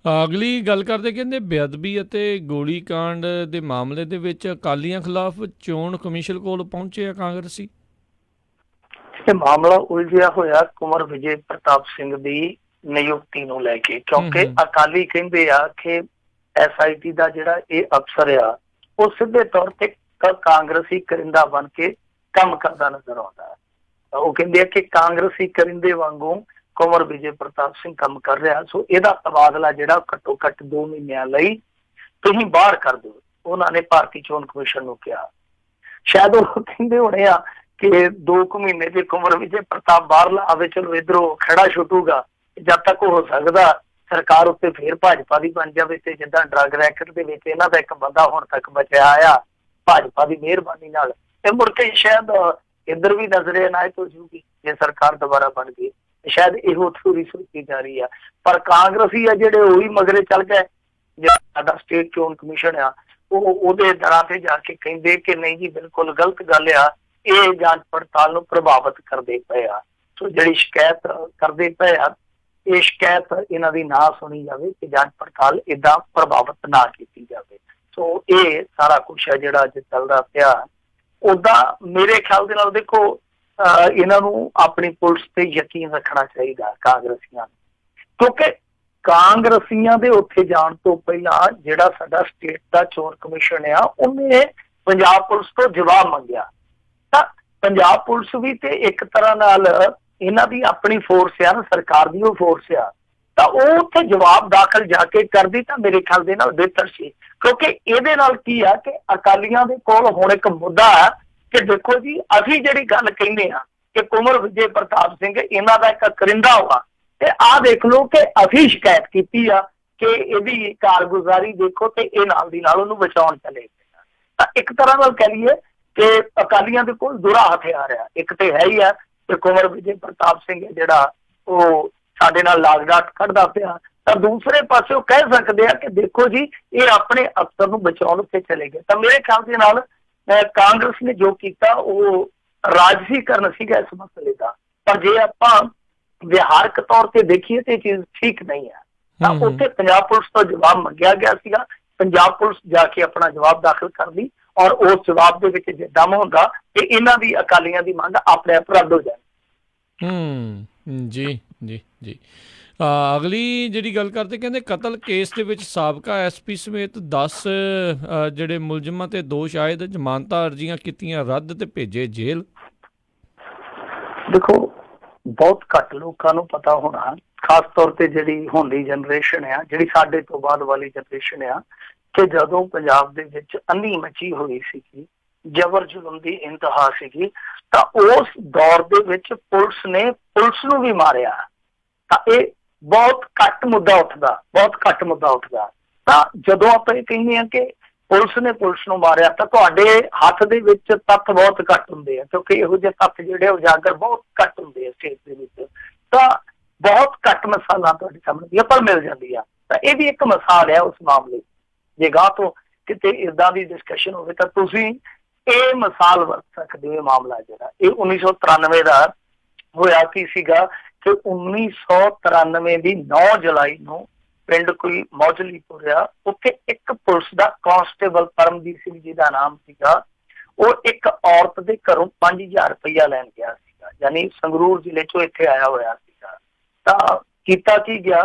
ਅਗਲੀ ਗੱਲ ਕਰਦੇ, ਕਹਿੰਦੇ ਬੇਅਦਬੀ ਅਤੇ ਗੋਲੀकांड ਦੇ ਮਾਮਲੇ ਦੇ ਵਿੱਚ ਅਕਾਲੀਆਂ ਖਿਲਾਫ ਚੋਣ ਕਮਿਸ਼ਨ ਕੋਲ ਪਹੁੰਚੇ ਆ ਕਾਂਗਰਸੀ। ਇਹ ਮਾਮਲਾ ਉਲਝਿਆ ਹੋਇਆ ਕੁੰਵਰ ਵਿਜੇ ਪ੍ਰਤਾਪ ਸਿੰਘ ਦੀ ਨਿਯੁਕਤੀ ਨੂੰ ਲੈ ਕੇ, ਕਿਉਂਕਿ ਅਕਾਲੀ ਕਹਿੰਦੇ ਆ ਕਿ SIT ਦਾ ਜਿਹੜਾ ਇਹ ਅਫਸਰ ਆ ਉਹ ਸਿੱਧੇ ਤੌਰ ਤੇ ਕਾਂਗਰਸੀ ਕਰਿੰਦਾ ਬਣ ਕੇ ਕੰਮ ਕਰਦਾ ਨਜ਼ਰ ਆਉਂਦਾ ਹੈ। ਉਹ ਕਹਿੰਦੇ ਆ ਕਿ ਕਾਂਗਰਸੀ ਕਰਿੰਦੇ ਵਾਂਗੂ ਕੁੰਵਰ ਵਿਜੇ ਪ੍ਰਤਾਪ ਸਿੰਘ ਕੰਮ ਕਰ ਰਿਹਾ, ਸੋ ਇਹਦਾ ਤਬਾਦਲਾ ਜਿਹੜਾ ਘੱਟੋ ਘੱਟ 2 ਮਹੀਨਿਆਂ ਲਈ ਤੁਸੀਂ ਬਾਹਰ ਕਰ ਦਿਓ। ਉਹਨਾਂ ਨੇ ਭਾਰਤੀ ਚੋਣ ਕਮਿਸ਼ਨ ਨੂੰ ਕਿਹਾ। ਸ਼ਾਇਦ ਉਹ ਕਹਿੰਦੇ ਹੋਣੇ ਆ ਕਿ 2 ਮਹੀਨੇ ਦੇ ਕੁੰਵਰ ਵਿਜੇ ਪ੍ਰਤਾਪ ਬਾਹਰ ਆਵੇ, ਚਲੋ ਇੱਧਰੋਂ ਖੜਾ ਛੁੱਟੂਗਾ, ਜਦ ਤੱਕ ਹੋ ਸਕਦਾ ਸਰਕਾਰ ਉੱਤੇ ਫੇਰ ਭਾਜਪਾ ਦੀ ਬਣ ਜਾਵੇ। ਤੇ ਜਿੱਦਾਂ ਡਰੱਗ ਰੈਕਟ ਦੇ ਵਿੱਚ ਇਹਨਾਂ ਦਾ ਇੱਕ ਬੰਦਾ ਹੁਣ ਤੱਕ ਬਚਿਆ ਆ ਭਾਜਪਾ ਦੀ ਮਿਹਰਬਾਨੀ ਨਾਲ, ਇਹ ਮੁੜ ਕੇ ਸ਼ਾਇਦ ਇੱਧਰ ਵੀ ਨਜ਼ਰੇ ਇਨਾਇਤ ਹੋ ਜੂਗੀ ਜੇ ਸਰਕਾਰ ਦੁਬਾਰਾ ਬਣ ਗਈ। ਸ਼ਾਇਦ ਇਹੋ ਥਿਊਰੀ ਸੋਚੀ ਜਾ ਰਹੀ ਆ। ਪਰ ਕਾਂਗਰਸੀ ਆ ਜਿਹੜੇ ਉਹੀ ਮਗਰੇ ਚੱਲ ਗਏ। ਜਿਹੜਾ ਸਾਡਾ ਸਟੇਟ ਚੋਣ ਕਮਿਸ਼ਨ ਆ ਉਹ ਉਹਦੇ ਦਰਾਂ ਤੇ ਜਾ ਕੇ ਕਹਿੰਦੇ ਕਿ ਨਹੀਂ ਜੀ ਬਿਲਕੁਲ ਗਲਤ ਗੱਲ ਆ, ਇਹ ਜਾਂਚ ਪੜਤਾਲ ਨੂੰ ਪ੍ਰਭਾਵਿਤ ਕਰਦੇ ਪਏ ਆ। ਸੋ ਜਿਹੜੀ ਸ਼ਿਕਾਇਤ ਕਰਦੇ ਪਏ ਆ, ਇਹ ਸ਼ਿਕਾਇਤ ਇਹਨਾਂ ਦੀ ਨਾ ਸੁਣੀ ਜਾਵੇ ਕਿ ਜਾਂਚ ਪੜਤਾਲ ਏਦਾਂ ਪ੍ਰਭਾਵਿਤ ਨਾ ਕੀਤੀ ਜਾਵੇ। ਸੋ ਇਹ ਸਾਰਾ ਕੁਛ ਹੈ ਜਿਹੜਾ ਅੱਜ ਚੱਲਦਾ ਪਿਆ। ਓਦਾਂ ਮੇਰੇ ਖਿਆਲ ਦੇ ਨਾਲ ਦੇਖੋ, ਇਹਨਾਂ ਨੂੰ ਆਪਣੀ ਪੁਲਿਸ ਤੇ ਯਕੀਨ ਰੱਖਣਾ ਚਾਹੀਦਾ ਕਾਂਗਰਸੀਆਂ ਨੂੰ, ਕਿਉਂਕਿ ਕਾਂਗਰਸੀਆਂ ਦੇ ਉੱਥੇ ਜਾਣ ਤੋਂ ਪਹਿਲਾਂ ਜਿਹੜਾ ਸਾਡਾ ਸਟੇਟ ਦਾ ਚੋਣ ਕਮਿਸ਼ਨ ਆ ਉਹਨੇ ਪੰਜਾਬ ਪੁਲਿਸ ਤੋਂ ਜਵਾਬ ਮੰਗਿਆ। ਤਾਂ ਪੰਜਾਬ ਪੁਲਿਸ ਵੀ ਤੇ ਇੱਕ ਤਰ੍ਹਾਂ ਨਾਲ ਇਹਨਾਂ ਦੀ ਆਪਣੀ ਫੋਰਸ ਆ ਨਾ, ਸਰਕਾਰ ਦੀ ਉਹ ਫੋਰਸ ਆ, ਤਾਂ ਉਹ ਉੱਥੇ ਜਵਾਬ ਦਾਖਲ ਜਾ ਕੇ ਕਰਦੀ ਤਾਂ ਮੇਰੇ ਖਿਆਲ ਦੇ ਨਾਲ ਬਿਹਤਰ ਸੀ। ਕਿਉਂਕਿ ਇਹਦੇ ਨਾਲ ਕੀ ਆ ਕਿ ਅਕਾਲੀਆਂ ਦੇ ਕੋਲ ਹੁਣ ਇੱਕ ਮੁੱਦਾ ਆ ਕਿ ਦੇਖੋ ਜੀ, ਅਸੀਂ ਜਿਹੜੀ ਗੱਲ ਕਹਿੰਦੇ ਆ ਕਿ ਕੁੰਵਰ ਵਿਜੇ ਪ੍ਰਤਾਪ ਸਿੰਘ ਇਹਨਾਂ ਦਾ ਇੱਕ ਕਰਿੰਦਾ ਹੋਆ, ਤੇ ਆਹ ਦੇਖ ਲਓ ਕਿ ਅਸੀਂ ਸ਼ਿਕਾਇਤ ਕੀਤੀ ਆ ਕਿ ਇਹਦੀ ਕਾਰਗੁਜ਼ਾਰੀ ਦੇਖੋ, ਤੇ ਇਹ ਨਾਲ ਦੀ ਨਾਲ ਉਹਨੂੰ ਬਚਾਉਣ ਚਲੇ ਗਏ। ਤਾਂ ਇੱਕ ਤਰ੍ਹਾਂ ਨਾਲ ਕਹਿ ਲਈਏ ਕਿ ਅਕਾਲੀਆਂ ਦੇ ਕੋਲ ਦੁਰਾ ਹਥਿਆਰ ਆ। ਇੱਕ ਤੇ ਹੈ ਹੀ ਆ ਕਿ ਕੁੰਵਰ ਵਿਜੇ ਪ੍ਰਤਾਪ ਸਿੰਘ ਜਿਹੜਾ ਉਹ ਸਾਡੇ ਨਾਲ ਲਾਗਡਾਟ ਕੱਢਦਾ ਪਿਆ, ਤਾਂ ਦੂਸਰੇ ਪਾਸੇ ਉਹ ਕਹਿ ਸਕਦੇ ਆ ਕਿ ਦੇਖੋ ਜੀ, ਇਹ ਆਪਣੇ ਅਫਸਰ ਨੂੰ ਬਚਾਉਣ ਉੱਤੇ ਚਲੇ ਗਏ। ਤਾਂ ਮੇਰੇ ਖਿਆਲ ਦੇ ਨਾਲ ਕਾਂਗਰਸ ਨੇ ਜੋ ਕੀਤਾ ਉਹ ਰਾਜਸੀਕਰਨ ਸੀਗਾ ਇਸ ਮਸਲੇ ਦਾ। ਪਰ ਜੇ ਆਪਾਂ ਵਿਹਾਰਕ ਤੌਰ ਤੇ ਦੇਖੀਏ ਤੇ ਇਹ ਚੀਜ਼ ਠੀਕ ਨਹੀਂ ਹੈ। ਤਾਂ ਉੱਥੇ ਪੰਜਾਬ ਪੁਲਿਸ ਤੋਂ ਜਵਾਬ ਮੰਗਿਆ ਗਿਆ ਸੀਗਾ, ਪੰਜਾਬ ਪੁਲਿਸ ਜਾ ਕੇ ਆਪਣਾ ਜਵਾਬ ਦਾਖਲ ਕਰਦੀ, ਔਰ ਉਸ ਜਵਾਬ ਦੇ ਵਿੱਚ ਜੇ ਦਮ ਹੁੰਦਾ ਕਿ ਇਹਨਾਂ ਦੀ ਅਕਾਲੀਆਂ ਦੀ ਮੰਗ ਆਪਣੇ ਆਪ ਰੱਦ ਹੋ ਜਾਏ। ਜੀ ਜੀ ਜੀ। ਅਗਲੀ ਜਿਹੜੀ ਗੱਲ ਕਰਦੇ, ਕਹਿੰਦੇ ਕਤਲ ਕੇਸ ਦੇ ਵਿੱਚ ਸਾਬਕਾ ਐਸਪੀ ਸਮੇਤ 10 ਜਿਹੜੇ ਮੁਲਜ਼ਮਾਂ ਤੇ ਦੋਸ਼ ਆਏ, ਜ਼ਮਾਨਤਾਂ ਅਰਜ਼ੀਆਂ ਕੀਤੀਆਂ ਰੱਦ ਤੇ ਭੇਜੇ ਜੇਲ੍ਹ। ਦੇਖੋ, ਬਹੁਤ ਘੱਟ ਲੋਕਾਂ ਨੂੰ ਪਤਾ ਹੋਣਾ, ਖਾਸ ਤੌਰ ਤੇ ਜਿਹੜੀ ਹੁਣ ਦੀ ਜਨਰੇਸ਼ਨ ਆ, ਜਿਹੜੀ ਸਾਡੇ ਤੋਂ ਬਾਅਦ ਵਾਲੀ ਜਨਰੇਸ਼ਨ ਆ, ਕਿ ਜਦੋਂ ਪੰਜਾਬ ਦੇ ਵਿੱਚ ਅੰਨੀ ਮਚੀ ਹੋਈ ਸੀਗੀ, ਜ਼ਬਰ ਜ਼ੁਲਮ ਦੀ ਇੰਤਹਾ ਸੀਗੀ, ਤਾਂ ਉਸ ਦੌਰ ਦੇ ਵਿੱਚ ਪੁਲਿਸ ਨੇ ਪੁਲਿਸ ਨੂੰ ਵੀ ਮਾਰਿਆ। ਤਾਂ ਇਹ ਬਹੁਤ ਘੱਟ ਮੁੱਦਾ ਉੱਠਦਾ। ਤਾਂ ਜਦੋਂ ਆਪਾਂ ਇਹ ਕਹਿੰਦੇ ਹਾਂ ਕਿ ਪੁਲਿਸ ਨੇ ਪੁਲਿਸ ਨੂੰ ਮਾਰਿਆ, ਤਾਂ ਤੁਹਾਡੇ ਹੱਥ ਦੇ ਵਿੱਚ ਤੱਥ ਬਹੁਤ ਘੱਟ ਹੁੰਦੇ ਆ, ਕਿਉਂਕਿ ਇਹੋ ਜਿਹੇ ਤੱਥ ਜਿਹੜੇ ਉਜਾਗਰ ਬਹੁਤ ਘੱਟ ਹੁੰਦੇ ਆ ਸਟੇਟ ਦੇ ਵਿੱਚ। ਤਾਂ ਬਹੁਤ ਘੱਟ ਮਿਸਾਲਾਂ ਤੁਹਾਡੇ ਸਾਹਮਣੇ ਪਰ ਮਿਲ ਜਾਂਦੀ ਆ। ਤਾਂ ਇਹ ਵੀ ਇੱਕ ਮਿਸਾਲ ਹੈ ਉਸ ਮਾਮਲੇ। ਜੇ ਗਾਹ ਤੋਂ ਕਿਤੇ ਏਦਾਂ ਦੀ ਡਿਸਕਸ਼ਨ ਹੋਵੇ ਤਾਂ ਤੁਸੀਂ ਇਹ ਮਿਸਾਲ ਵਰਤ ਸਕਦੇ ਹੋ। ਮਾਮਲਾ ਜਿਹੜਾ ਇਹ 1993 ਦਾ ਹੋਇਆ ਕੀ ਸੀਗਾ ਕਿ 1993 ਦੀ 9 ਜੁਲਾਈ ਨੂੰ ਪਿੰਡ ਕੋਈ ਮੌਜਲੀਪੁਰ ਆ, ਉੱਥੇ ਇੱਕ ਪੁਲਿਸ ਦਾ ਕਾਂਸਟੇਬਲ ਪਰਮਜੀਤ ਸਿੰਘ ਜੀ ਦਾ ਨਾਮ ਸੀਗਾ, ਉਹ ਇੱਕ ਔਰਤ ਦੇ ਘਰੋਂ 5000 ਰੁਪਇਆ ਲੈਣ ਗਿਆ ਸੀਗਾ, ਯਾਨੀ ਸੰਗਰੂਰ ਜ਼ਿਲ੍ਹੇ ਚੋਂ ਇੱਥੇ ਆਇਆ ਹੋਇਆ ਸੀਗਾ। ਤਾਂ ਕੀਤਾ ਕੀ ਗਿਆ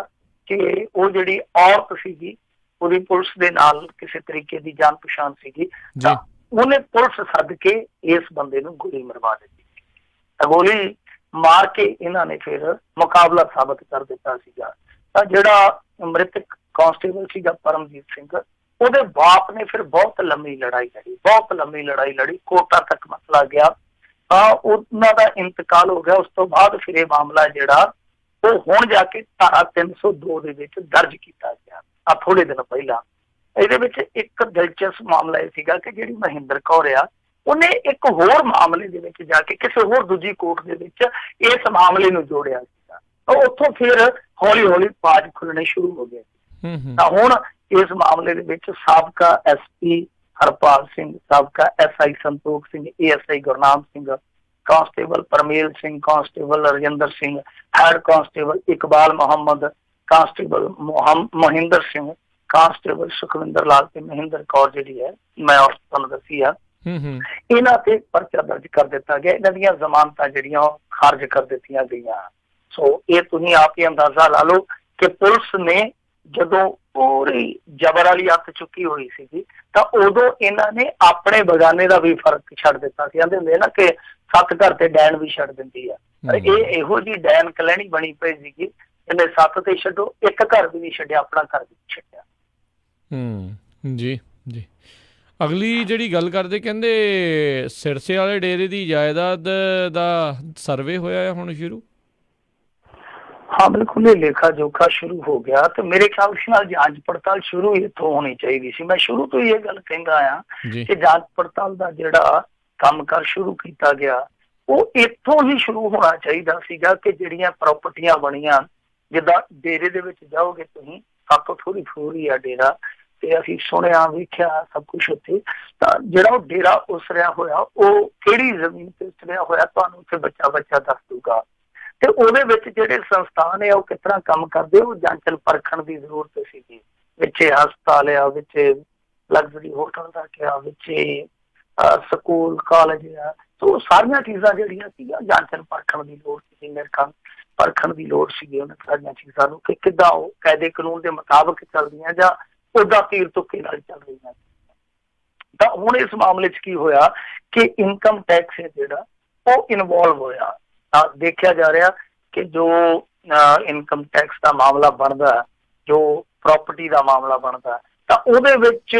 ਕਿ ਉਹ ਜਿਹੜੀ ਔਰਤ ਸੀਗੀ ਉਹਦੀ ਪੁਲਿਸ ਦੇ ਨਾਲ ਕਿਸੇ ਤਰੀਕੇ ਦੀ ਜਾਣ ਪਛਾਣ ਸੀਗੀ, ਤਾਂ ਉਹਨੇ ਪੁਲਿਸ ਸੱਦ ਕੇ ਇਸ ਬੰਦੇ ਨੂੰ ਗੋਲੀ ਮਰਵਾ ਦਿੱਤੀ। ਗੋਲੀ ਮਾਰ ਕੇ ਇਹਨਾਂ ਨੇ ਫਿਰ ਮੁਕਾਬਲਾ ਸਾਬਤ ਕਰ ਦਿੱਤਾ ਸੀਗਾ। ਤਾਂ ਜਿਹੜਾ ਮ੍ਰਿਤਕ ਕਾਂਸਟੇਬਲ ਸੀਗਾ ਪਰਮਜੀਤ ਸਿੰਘ, ਉਹਦੇ ਬਾਪ ਨੇ ਫਿਰ ਬਹੁਤ ਲੰਮੀ ਲੜਾਈ ਲੜੀ, ਕੋਰਟਾਂ ਤੱਕ ਮਸਲਾ ਗਿਆ, ਤਾਂ ਉਹਨਾਂ ਦਾ ਇੰਤਕਾਲ ਹੋ ਗਿਆ। ਉਸ ਤੋਂ ਬਾਅਦ ਫਿਰ ਇਹ ਮਾਮਲਾ ਜਿਹੜਾ ਉਹ ਹੁਣ ਜਾ ਕੇ ਧਾਰਾ 302 ਦੇ ਵਿੱਚ ਦਰਜ ਕੀਤਾ ਗਿਆ ਆ ਥੋੜੇ ਦਿਨ ਪਹਿਲਾਂ। ਇਹਦੇ ਵਿੱਚ ਇੱਕ ਦਿਲਚਸਪ ਮਾਮਲਾ ਇਹ ਸੀਗਾ ਕਿ ਜਿਹੜੀ ਮਹਿੰਦਰ ਕੌਰ ਆ, ਉਹਨੇ ਇੱਕ ਹੋਰ ਮਾਮਲੇ ਦੇ ਵਿੱਚ ਜਾ ਕੇ ਕਿਸੇ ਹੋਰ ਦੂਜੀ ਕੋਰਟ ਦੇ ਵਿੱਚ ਇਸ ਮਾਮਲੇ ਨੂੰ ਜੋੜਿਆ ਸੀਗਾ। ਉੱਥੋਂ ਫਿਰ ਹੌਲੀ ਹੌਲੀ ਪਾਜ ਖੁੱਲਣੇ ਸ਼ੁਰੂ ਹੋ ਗਏ। ਤਾਂ ਹੁਣ ਇਸ ਮਾਮਲੇ ਦੇ ਵਿੱਚ ਸਾਬਕਾ ਐਸਪੀ ਹਰਪਾਲ ਸਿੰਘ, ਸਾਬਕਾ SI Santokh Singh, ASI Gurnam Singh, constable Parmel Singh, constable Rajinder Singh, head constable Iqbal Mohammad, constable Mahinder Singh, constable Sukhwinder Lal ਤੇ ਮਹਿੰਦਰ ਕੌਰ ਜਿਹੜੀ ਹੈ ਮੈਂ ਤੁਹਾਨੂੰ ਦੱਸੀ ਆ, ਇਹਨਾਂ ਤੇ ਪਰਚਾ ਦਰਜ ਕਰ ਦਿੱਤਾ ਗਿਆ। ਇਹਨਾਂ ਦੀਆਂ ਜ਼ਮਾਨਤਾਂ ਜਿਹੜੀਆਂ ਉਹ ਖਾਰਜ ਕਰ ਦਿੱਤੀਆਂ ਗਈਆਂ। ਸੋ ਇਹ ਤੁਸੀਂ ਆਪ ਹੀ ਅੰਦਾਜ਼ਾ ਲਾ ਲਓ ਕਿ ਪੁਲਿਸ ਨੇ ਜਦੋਂ ਪੂਰੀ ਜ਼ਬਰ ਵਾਲੀ ਅੱਤ ਚੁੱਕੀ ਹੋਈ ਸੀਗੀ, ਤਾਂ ਉਦੋਂ ਇਹਨਾਂ ਨੇ ਆਪਣੇ ਬਗਾਨੇ ਦਾ ਵੀ ਫਰਕ ਛੱਡ ਦਿੱਤਾ ਸੀ। ਕਹਿੰਦੇ ਹੁੰਦੇ ਨਾ ਕਿ 7 ਘਰ ਤੇ ਡੈਣ ਵੀ ਛੱਡ ਦਿੰਦੀ ਆ। ਇਹ ਇਹੋ ਜਿਹੀ ਡੈਣ ਕਲੈਣੀ ਬਣੀ ਪਈ ਸੀਗੀ, ਇਹਨੇ 7 ਤੇ ਛੱਡੋ, ਇੱਕ ਘਰ ਵੀ ਨਹੀਂ ਛੱਡਿਆ, ਆਪਣਾ ਘਰ ਵੀ ਨਹੀਂ ਛੱਡਿਆ। ਜੀ ਜੀ। ਅਗਲੀ ਜਿਹੜੀ ਗੱਲ ਕਰਦੇ, ਕਹਿੰਦੇ ਸਿਰਸੇ ਵਾਲੇ ਡੇਰੇ ਦੀ ਜਾਇਦਾਦ ਦਾ ਸਰਵੇ ਹੋਇਆ ਹੁਣ ਸ਼ੁਰੂ। ਹਾਂ ਬਿਲਕੁਲ, ਇਹ ਲੇਖਾ ਜੋਖਾ ਸ਼ੁਰੂ ਹੋ ਗਿਆ ਤੇ ਮੇਰੇ ਖਿਆਲ ਨਾਲ ਜਾਂਚ ਪੜਤਾਲ ਸ਼ੁਰੂ ਇੱਥੋਂ ਹੋਣੀ ਚਾਹੀਦੀ ਸੀ। ਮੈਂ ਸ਼ੁਰੂ ਤੋਂ ਇਹ ਗੱਲ ਕਹਿੰਦਾ ਆ ਕਿ ਜਾਂਚ ਪੜਤਾਲ ਦਾ ਜਿਹੜਾ ਕੰਮਕਾਰ ਸ਼ੁਰੂ ਕੀਤਾ ਗਿਆ ਉਹ ਇੱਥੋਂ ਹੀ ਸ਼ੁਰੂ ਹੋਣਾ ਚਾਹੀਦਾ ਸੀਗਾ ਕਿ ਜਿਹੜੀਆਂ ਪ੍ਰਾਪਰਟੀਆਂ ਬਣੀਆਂ, ਜਿੱਦਾਂ ਡੇਰੇ ਦੇ ਵਿੱਚ ਜਾਓਗੇ ਤੁਸੀਂ, ਸਭ ਤੋਂ ਥੋੜੀ ਥੋੜੀ ਆ ਡੇਰਾ, ਤੇ ਅਸੀਂ ਸੁਣਿਆ ਵੇਖਿਆ ਸਭ ਕੁਛ ਉੱਥੇ। ਤਾਂ ਜਿਹੜਾ ਉਹ ਡੇਰਾ ਉਸਰਿਆ ਹੋਇਆ ਉਹ ਕਿਹੜੀ ਜ਼ਮੀਨ ਤੇ ਉਸਰਿਆ ਹੋਇਆ ਤੁਹਾਨੂੰ ਉੱਥੇ ਬੱਚਾ ਦੱਸ ਦੂਗਾ। ਤੇ ਉਹਦੇ ਵਿੱਚ ਜਿਹੜੇ ਸੰਸਥਾਨ ਆ ਉਹ ਕਿਸ ਤਰ੍ਹਾਂ ਕੰਮ ਕਰਦੇ ਉਹ ਜਾਂਚਣ ਪਰਖਣ ਦੀ ਜ਼ਰੂਰਤ ਸੀਗੀ। ਵਿੱਚ ਹਸਪਤਾਲ ਆ, ਵਿੱਚ ਲਗਜ਼ਰੀ ਹੋਟਲ ਦਾ ਕਿਹਾ, ਵਿੱਚ ਸਕੂਲ ਕਾਲਜ ਆ, ਸੋ ਸਾਰੀਆਂ ਚੀਜ਼ਾਂ ਜਿਹੜੀਆਂ ਸੀਗੀਆਂ ਜਾਂਚਣ ਪਰਖਣ ਦੀ ਲੋੜ ਸੀਗੀ, ਨਿਰਖਣ ਪਰਖਣ ਦੀ ਲੋੜ ਸੀਗੀ ਉਹਨਾਂ ਸਾਰੀਆਂ ਚੀਜ਼ਾਂ ਨੂੰ ਕਿ ਕਿੱਦਾਂ ਉਹ ਕਾਇਦੇ ਕਾਨੂੰਨ ਦੇ ਮੁਤਾਬਕ ਚੱਲਦੀਆਂ ਜਾਂ ਉਹਦਾ ਤੀਰ ਤੁੱਕੇ ਨਾਲ ਚੱਲ ਰਹੀਆਂ। ਤਾਂ ਹੁਣ ਇਸ ਮਾਮਲੇ 'ਚ ਕੀ ਹੋਇਆ ਕਿ ਇਨਕਮ ਟੈਕਸ ਹੈ ਜਿਹੜਾ ਉਹ ਇਨਵੋਲਵ ਹੋਇਆ। ਤਾਂ ਦੇਖਿਆ ਜਾ ਰਿਹਾ ਕਿ ਜੋ ਇਨਕਮ ਟੈਕਸ ਦਾ ਮਾਮਲਾ ਬਣਦਾ, ਜੋ ਪ੍ਰਾਪਰਟੀ ਦਾ ਮਾਮਲਾ ਬਣਦਾ, ਤਾਂ ਉਹਦੇ ਵਿੱਚ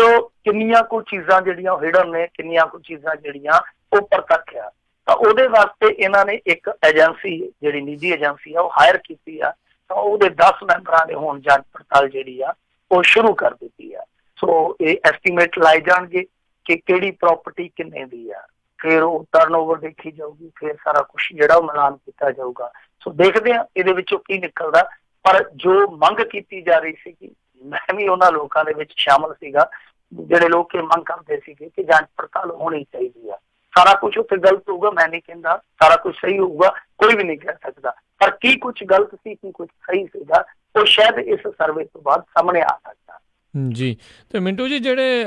ਕਿੰਨੀਆਂ ਕੁ ਚੀਜ਼ਾਂ ਜਿਹੜੀਆਂ ਹਿਡਨ ਨੇ, ਕਿੰਨੀਆਂ ਕੁ ਚੀਜ਼ਾਂ ਜਿਹੜੀਆਂ ਉਹ ਪ੍ਰਤੱਖ ਆ। ਤਾਂ ਉਹਦੇ ਵਾਸਤੇ ਇਹਨਾਂ ਨੇ ਇੱਕ ਏਜੰਸੀ, ਜਿਹੜੀ ਨਿੱਜੀ ਏਜੰਸੀ ਆ, ਉਹ ਹਾਇਰ ਕੀਤੀ ਆ। ਤਾਂ ਉਹਦੇ 10 ਮੈਂਬਰਾਂ ਦੇ ਹੁਣ ਜਾਂਚ ਪੜਤਾਲ ਜਿਹੜੀ ਆ ਉਹ ਸ਼ੁਰੂ ਕਰ ਦਿੱਤੀ ਆ। ਸੋ ਇਹ ਐਸਟੀਮੇਟ ਲਾਏ ਜਾਣਗੇ ਕਿ ਕਿਹੜੀ ਪ੍ਰਾਪਰਟੀ ਕਿੰਨੇ ਦੀ ਆ, ਫਿਰ ਉਹ ਟਰਨਓਵਰ ਦੇਖੀ ਜਾਊਗੀ, ਫਿਰ ਸਾਰਾ ਕੁਝ ਜਿਹੜਾ ਉਹ ਮਿਲਾਨ ਕੀਤਾ ਜਾਊਗਾ। ਸੋ ਦੇਖਦੇ ਆ ਇਹਦੇ ਵਿੱਚੋਂ ਕੀ ਨਿਕਲਦਾ। ਪਰ ਜੋ ਮੰਗ ਕੀਤੀ ਜਾ ਰਹੀ ਸੀਗੀ, ਮੈਂ ਵੀ ਉਹਨਾਂ ਲੋਕਾਂ ਦੇ ਵਿੱਚ ਸ਼ਾਮਲ ਸੀਗਾ ਜਿਹੜੇ ਲੋਕ ਇਹ ਮੰਗ ਕਰਦੇ ਸੀਗੇ ਕਿ ਜਾਂਚ ਪੜਤਾਲ ਹੋਣੀ ਚਾਹੀਦੀ ਆ। ਸਾਰਾ ਕੁਝ ਉੱਥੇ ਗਲਤ ਹੋਊਗਾ ਮੈਂ ਨਹੀਂ ਕਹਿੰਦਾ, ਸਾਰਾ ਕੁਝ ਸਹੀ ਹੋਊਗਾ ਕੋਈ ਵੀ ਨਹੀਂ ਕਹਿ ਸਕਦਾ, ਪਰ ਕੀ ਕੁਝ ਗਲਤ ਸੀ, ਕੀ ਕੁਝ ਸਹੀ ਸੀਗਾ, ਉਹ ਸ਼ਾਇਦ ਇਸ ਸਰਵੇ ਤੋਂ ਬਾਅਦ ਸਾਹਮਣੇ ਆ ਸਕਦਾ। ਜੀ। ਤੇ ਮਿੰਟੂ ਜੀ, ਜਿਹੜੇ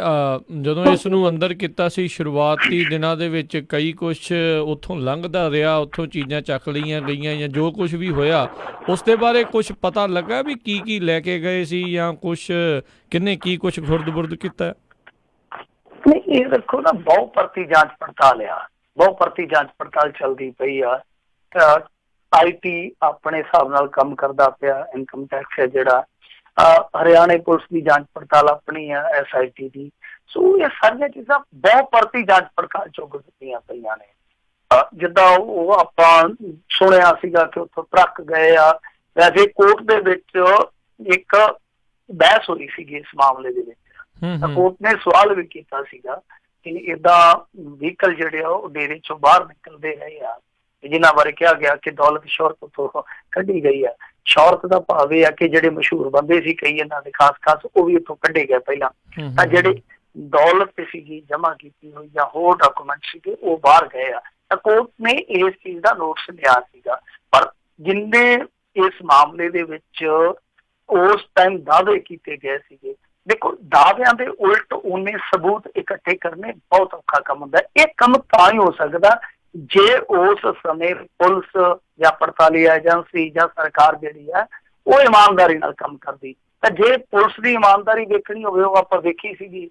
ਜਦੋਂ ਇਸ ਨੂੰ ਅੰਦਰ ਕੀਤਾ ਸੀ ਸ਼ੁਰੂਆਤੀ ਦਿਨਾਂ ਦੇ ਵਿੱਚ ਕਈ ਕੁਛ ਉੱਥੋਂ ਲੰਘਦਾ ਰਿਹਾ, ਉੱਥੋਂ ਚੀਜ਼ਾਂ ਚੱਕ ਲਈਆਂ ਗਈਆਂ ਜਾਂ ਜੋ ਕੁਝ ਵੀ ਹੋਇਆ ਉਸ ਦੇ ਬਾਰੇ ਕੁਝ ਪਤਾ ਲੱਗਾ ਵੀ ਕੀ ਕੀ ਲੈ ਕੇ ਗਏ ਸੀ ਜਾਂ ਕੁਛ ਕਿੰਨੇ ਕੀ ਕੁਛ ਖੁਰਦ-ਬੁਰਦ ਕੀਤਾ? ਨਹੀਂ, ਇਹ ਦੇਖੋ ਨਾ, ਬਹੁ ਪਰਤੀ ਜਾਂਚ ਪੜਤਾਲ ਆ, ਬਹੁ ਪਰਤੀ ਜਾਂਚ ਪੜਤਾਲ ਚੱਲਦੀ ਪਈ ਆ। IT ਆਪਣੇ ਹਿਸਾਬ ਨਾਲ ਕੰਮ ਕਰਦਾ ਪਿਆ, ਇਨਕਮ ਟੈਕਸ ਹੈ ਜਿਹੜਾ, ਹਰਿਆਣੇ ਪੁਲਿਸ ਦੀ ਜਾਂਚ ਪੜਤਾਲ ਆਪਣੀ ਆ, SIT ਦੀ। ਸੋ ਇਹ ਸਾਰੀਆਂ ਚੀਜ਼ਾਂ ਬਹੁ ਪਰਤੀ ਜਾਂਚ ਪੜਤਾਲ ਚੋਂ ਗੁਜ਼ਰਦੀਆਂ ਪਈਆਂ ਨੇ। ਜਿੱਦਾਂ ਉਹ ਆਪਾਂ ਸੁਣਿਆ ਸੀਗਾ ਕਿ ਉੱਥੋਂ ਟਰੱਕ ਗਏ ਆ, ਵੈਸੇ ਕੋਰਟ ਦੇ ਵਿੱਚ ਇੱਕ ਬਹਿਸ ਹੋਈ ਸੀਗੀ ਇਸ ਮਾਮਲੇ ਦੇ ਵਿੱਚ। ਤਾਂ ਕੋਰਟ ਨੇ ਸਵਾਲ ਵੀ ਕੀਤਾ ਸੀਗਾ ਕਿ ਏਦਾਂ ਵਹੀਕਲ ਜਿਹੜੇ ਆ ਉਹ ਡੇਰੇ ਚੋਂ ਬਾਹਰ ਨਿਕਲਦੇ ਰਹੇ ਆ, ਜਿਨ੍ਹਾਂ ਬਾਰੇ ਕਿਹਾ ਗਿਆ ਕਿ ਦੌਲਤ ਸ਼ੌਹਰਤ ਉੱਥੋਂ ਕੱਢੀ ਗਈ ਆ। ਸ਼ੌਹਰਤ ਦਾ ਭਾਵ ਇਹ ਆ ਕਿ ਜਿਹੜੇ ਮਸ਼ਹੂਰ ਬੰਦੇ ਸੀ ਕਈ ਇਹਨਾਂ ਦੇ ਖਾਸ ਉਹ ਵੀ ਉੱਥੋਂ ਕੱਢੇ ਗਏ ਪਹਿਲਾਂ। ਤਾਂ ਜਿਹੜੇ ਦੌਲਤ ਸੀਗੀ ਜਮ੍ਹਾਂ ਕੀਤੀ ਹੋਈ ਜਾਂ ਹੋਰ ਡਾਕੂਮੈਂਟ ਸੀਗੇ ਉਹ ਬਾਹਰ ਗਏ ਆ। ਤਾਂ ਕੋਰਟ ਨੇ ਇਸ ਚੀਜ਼ ਦਾ ਨੋਟਿਸ ਲਿਆ ਸੀਗਾ। ਪਰ ਜਿੰਨੇ ਇਸ ਮਾਮਲੇ ਦੇ ਵਿੱਚ ਉਸ ਟਾਈਮ ਦਾਅਵੇ ਕੀਤੇ ਗਏ ਸੀਗੇ, ਦੇਖੋ ਦਾਅਵਿਆਂ ਦੇ ਉਲਟ ਉਹਨੇ ਸਬੂਤ ਇਕੱਠੇ ਕਰਨੇ ਬਹੁਤ ਔਖਾ ਕੰਮ ਹੁੰਦਾ। ਇਹ ਕੰਮ ਤਾਂ ਹੀ ਹੋ ਸਕਦਾ ਜੇ ਉਸ ਸਮੇਂ ਪੁਲਿਸ ਜਾਂ ਪੜਤਾਲੀ ਏਜੰਸੀ ਜਾਂ ਸਰਕਾਰ ਜਿਹੜੀ ਹੈ ਉਹ ਇਮਾਨਦਾਰੀ ਨਾਲ ਕੰਮ ਕਰਦੀ। ਤਾਂ ਜੇ ਪੁਲਿਸ ਦੀ ਇਮਾਨਦਾਰੀ ਵੇਖਣੀ ਹੋਵੇ, ਉਹ ਆਪਾਂ ਵੇਖੀ ਸੀਗੀ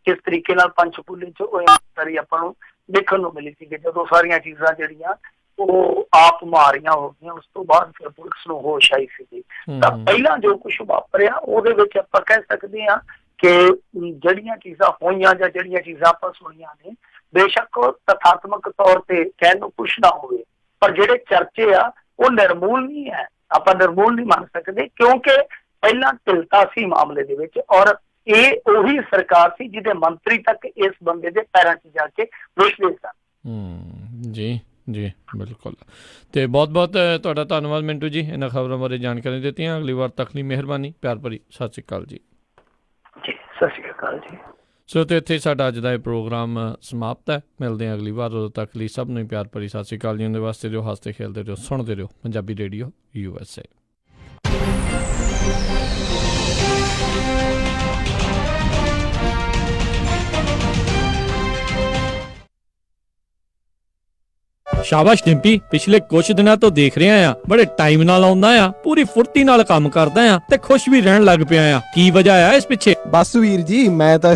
ਕਿਸ ਤਰੀਕੇ ਨਾਲ ਪੰਚਕੂਲੇ 'ਚ ਉਹ ਇਮਾਨਦਾਰੀ ਆਪਾਂ ਨੂੰ ਦੇਖਣ ਨੂੰ ਮਿਲੀ ਸੀਗੀ, ਜਦੋਂ ਸਾਰੀਆਂ ਚੀਜ਼ਾਂ ਜਿਹੜੀਆਂ ਉਹ ਆਪ ਮਾਰੀਆਂ ਹੋ ਗਈਆਂ, ਉਸ ਤੋਂ ਬਾਅਦ ਫਿਰ ਪੁਲਿਸ ਨੂੰ ਹੋਸ਼ ਆਈ ਸੀਗੀ। ਤਾਂ ਪਹਿਲਾਂ ਜੋ ਕੁਛ ਵਾਪਰਿਆ ਉਹਦੇ ਵਿੱਚ ਆਪਾਂ ਕਹਿ ਸਕਦੇ ਹਾਂ ਕਿ ਜਿਹੜੀਆਂ ਚੀਜ਼ਾਂ ਹੋਈਆਂ ਜਾਂ ਜਿਹੜੀਆਂ ਚੀਜ਼ਾਂ ਆਪਾਂ ਸੁਣੀਆਂ ਨੇ, ਬੇਸ਼ੱਕ ਤਥਾਤਮਕ ਤੌਰ ਤੇ ਕਹਿਣ ਨੂੰ ਕੁਛ ਨਾ ਹੋਵੇ, ਪਰ ਜਿਹੜੇ ਚਰਚੇ ਆ ਉਹ ਨਿਰਮੂਲ ਨਹੀਂ ਹੈ। ਆਪਾਂ ਨਿਰਮੂਲ ਨਹੀਂ ਮੰਨ ਸਕਦੇ ਕਿਉਂਕਿ ਪਹਿਲਾਂ ਢਿਲਤਾ ਸੀ ਮਾਮਲੇ ਦੇ ਵਿੱਚ, ਔਰ ਇਹ ਉਹੀ ਸਰਕਾਰ ਸੀ ਜਿਹਦੇ ਮੰਤਰੀ ਤੱਕ ਇਸ ਬੰਦੇ ਦੇ ਪੈਰਾਂ 'ਚ ਜਾ ਕੇ ਵੇਖਦੇ ਸਨ। ਜੀ ਜੀ, ਬਿਲਕੁਲ। ਤੇ ਬਹੁਤ ਬਹੁਤ ਤੁਹਾਡਾ ਧੰਨਵਾਦ ਮਿੰਟੂ ਜੀ, ਇਹਨਾਂ ਖਬਰਾਂ ਬਾਰੇ ਜਾਣਕਾਰੀ ਦਿੱਤੀਆਂ। ਅਗਲੀ ਵਾਰ ਤੱਕ ਲਈ ਮਿਹਰਬਾਨੀ, ਪਿਆਰ ਭਰੀ ਸਤਿ ਸ਼੍ਰੀ ਅਕਾਲ ਜੀ। ਜੀ ਸਤਿ ਸ਼੍ਰੀ ਅਕਾਲ ਜੀ। ਸੋ ਤੇ ਇੱਥੇ ਸਾਡਾ ਅੱਜ ਦਾ ਇਹ ਪ੍ਰੋਗਰਾਮ ਸਮਾਪਤ ਹੈ। ਮਿਲਦੇ ਹਾਂ ਅਗਲੀ ਵਾਰ, ਉਦੋਂ ਤੱਕ ਲਈ ਸਭ ਨੂੰ ਹੀ ਪਿਆਰ ਭਰੀ ਸਤਿ ਸ਼੍ਰੀ ਅਕਾਲ ਜੀ। ਉਹਦੇ ਵਾਸਤੇ ਜੋ ਹੱਸਦੇ ਖੇਲਦੇ ਰਹੋ, ਸੁਣਦੇ ਰਹੋ ਪੰਜਾਬੀ ਰੇਡੀਓ USA। ਸ਼ਾਬਾਸ਼ ਡਿੰਪੀ, ਪਿਛਲੇ ਕੁਝ ਦਿਨਾਂ ਤੋਂ ਦੇਖ ਰਿਹਾ ਆ, ਬੜੇ ਟਾਈਮ ਨਾਲ ਆਉਂਦਾ ਆ, ਪੂਰੀ ਫੁਰਤੀ ਨਾਲ ਕੰਮ ਕਰਦਾ ਆ ਤੇ ਖੁਸ਼ ਵੀ ਰਹਿਣ ਲੱਗ ਪਿਆ ਆ। ਕੀ ਵਜ੍ਹਾ ਆ ਇਸ ਪਿੱਛੇ? ਬਸ ਵੀਰ ਜੀ, ਮੈਂ ਤਾਂ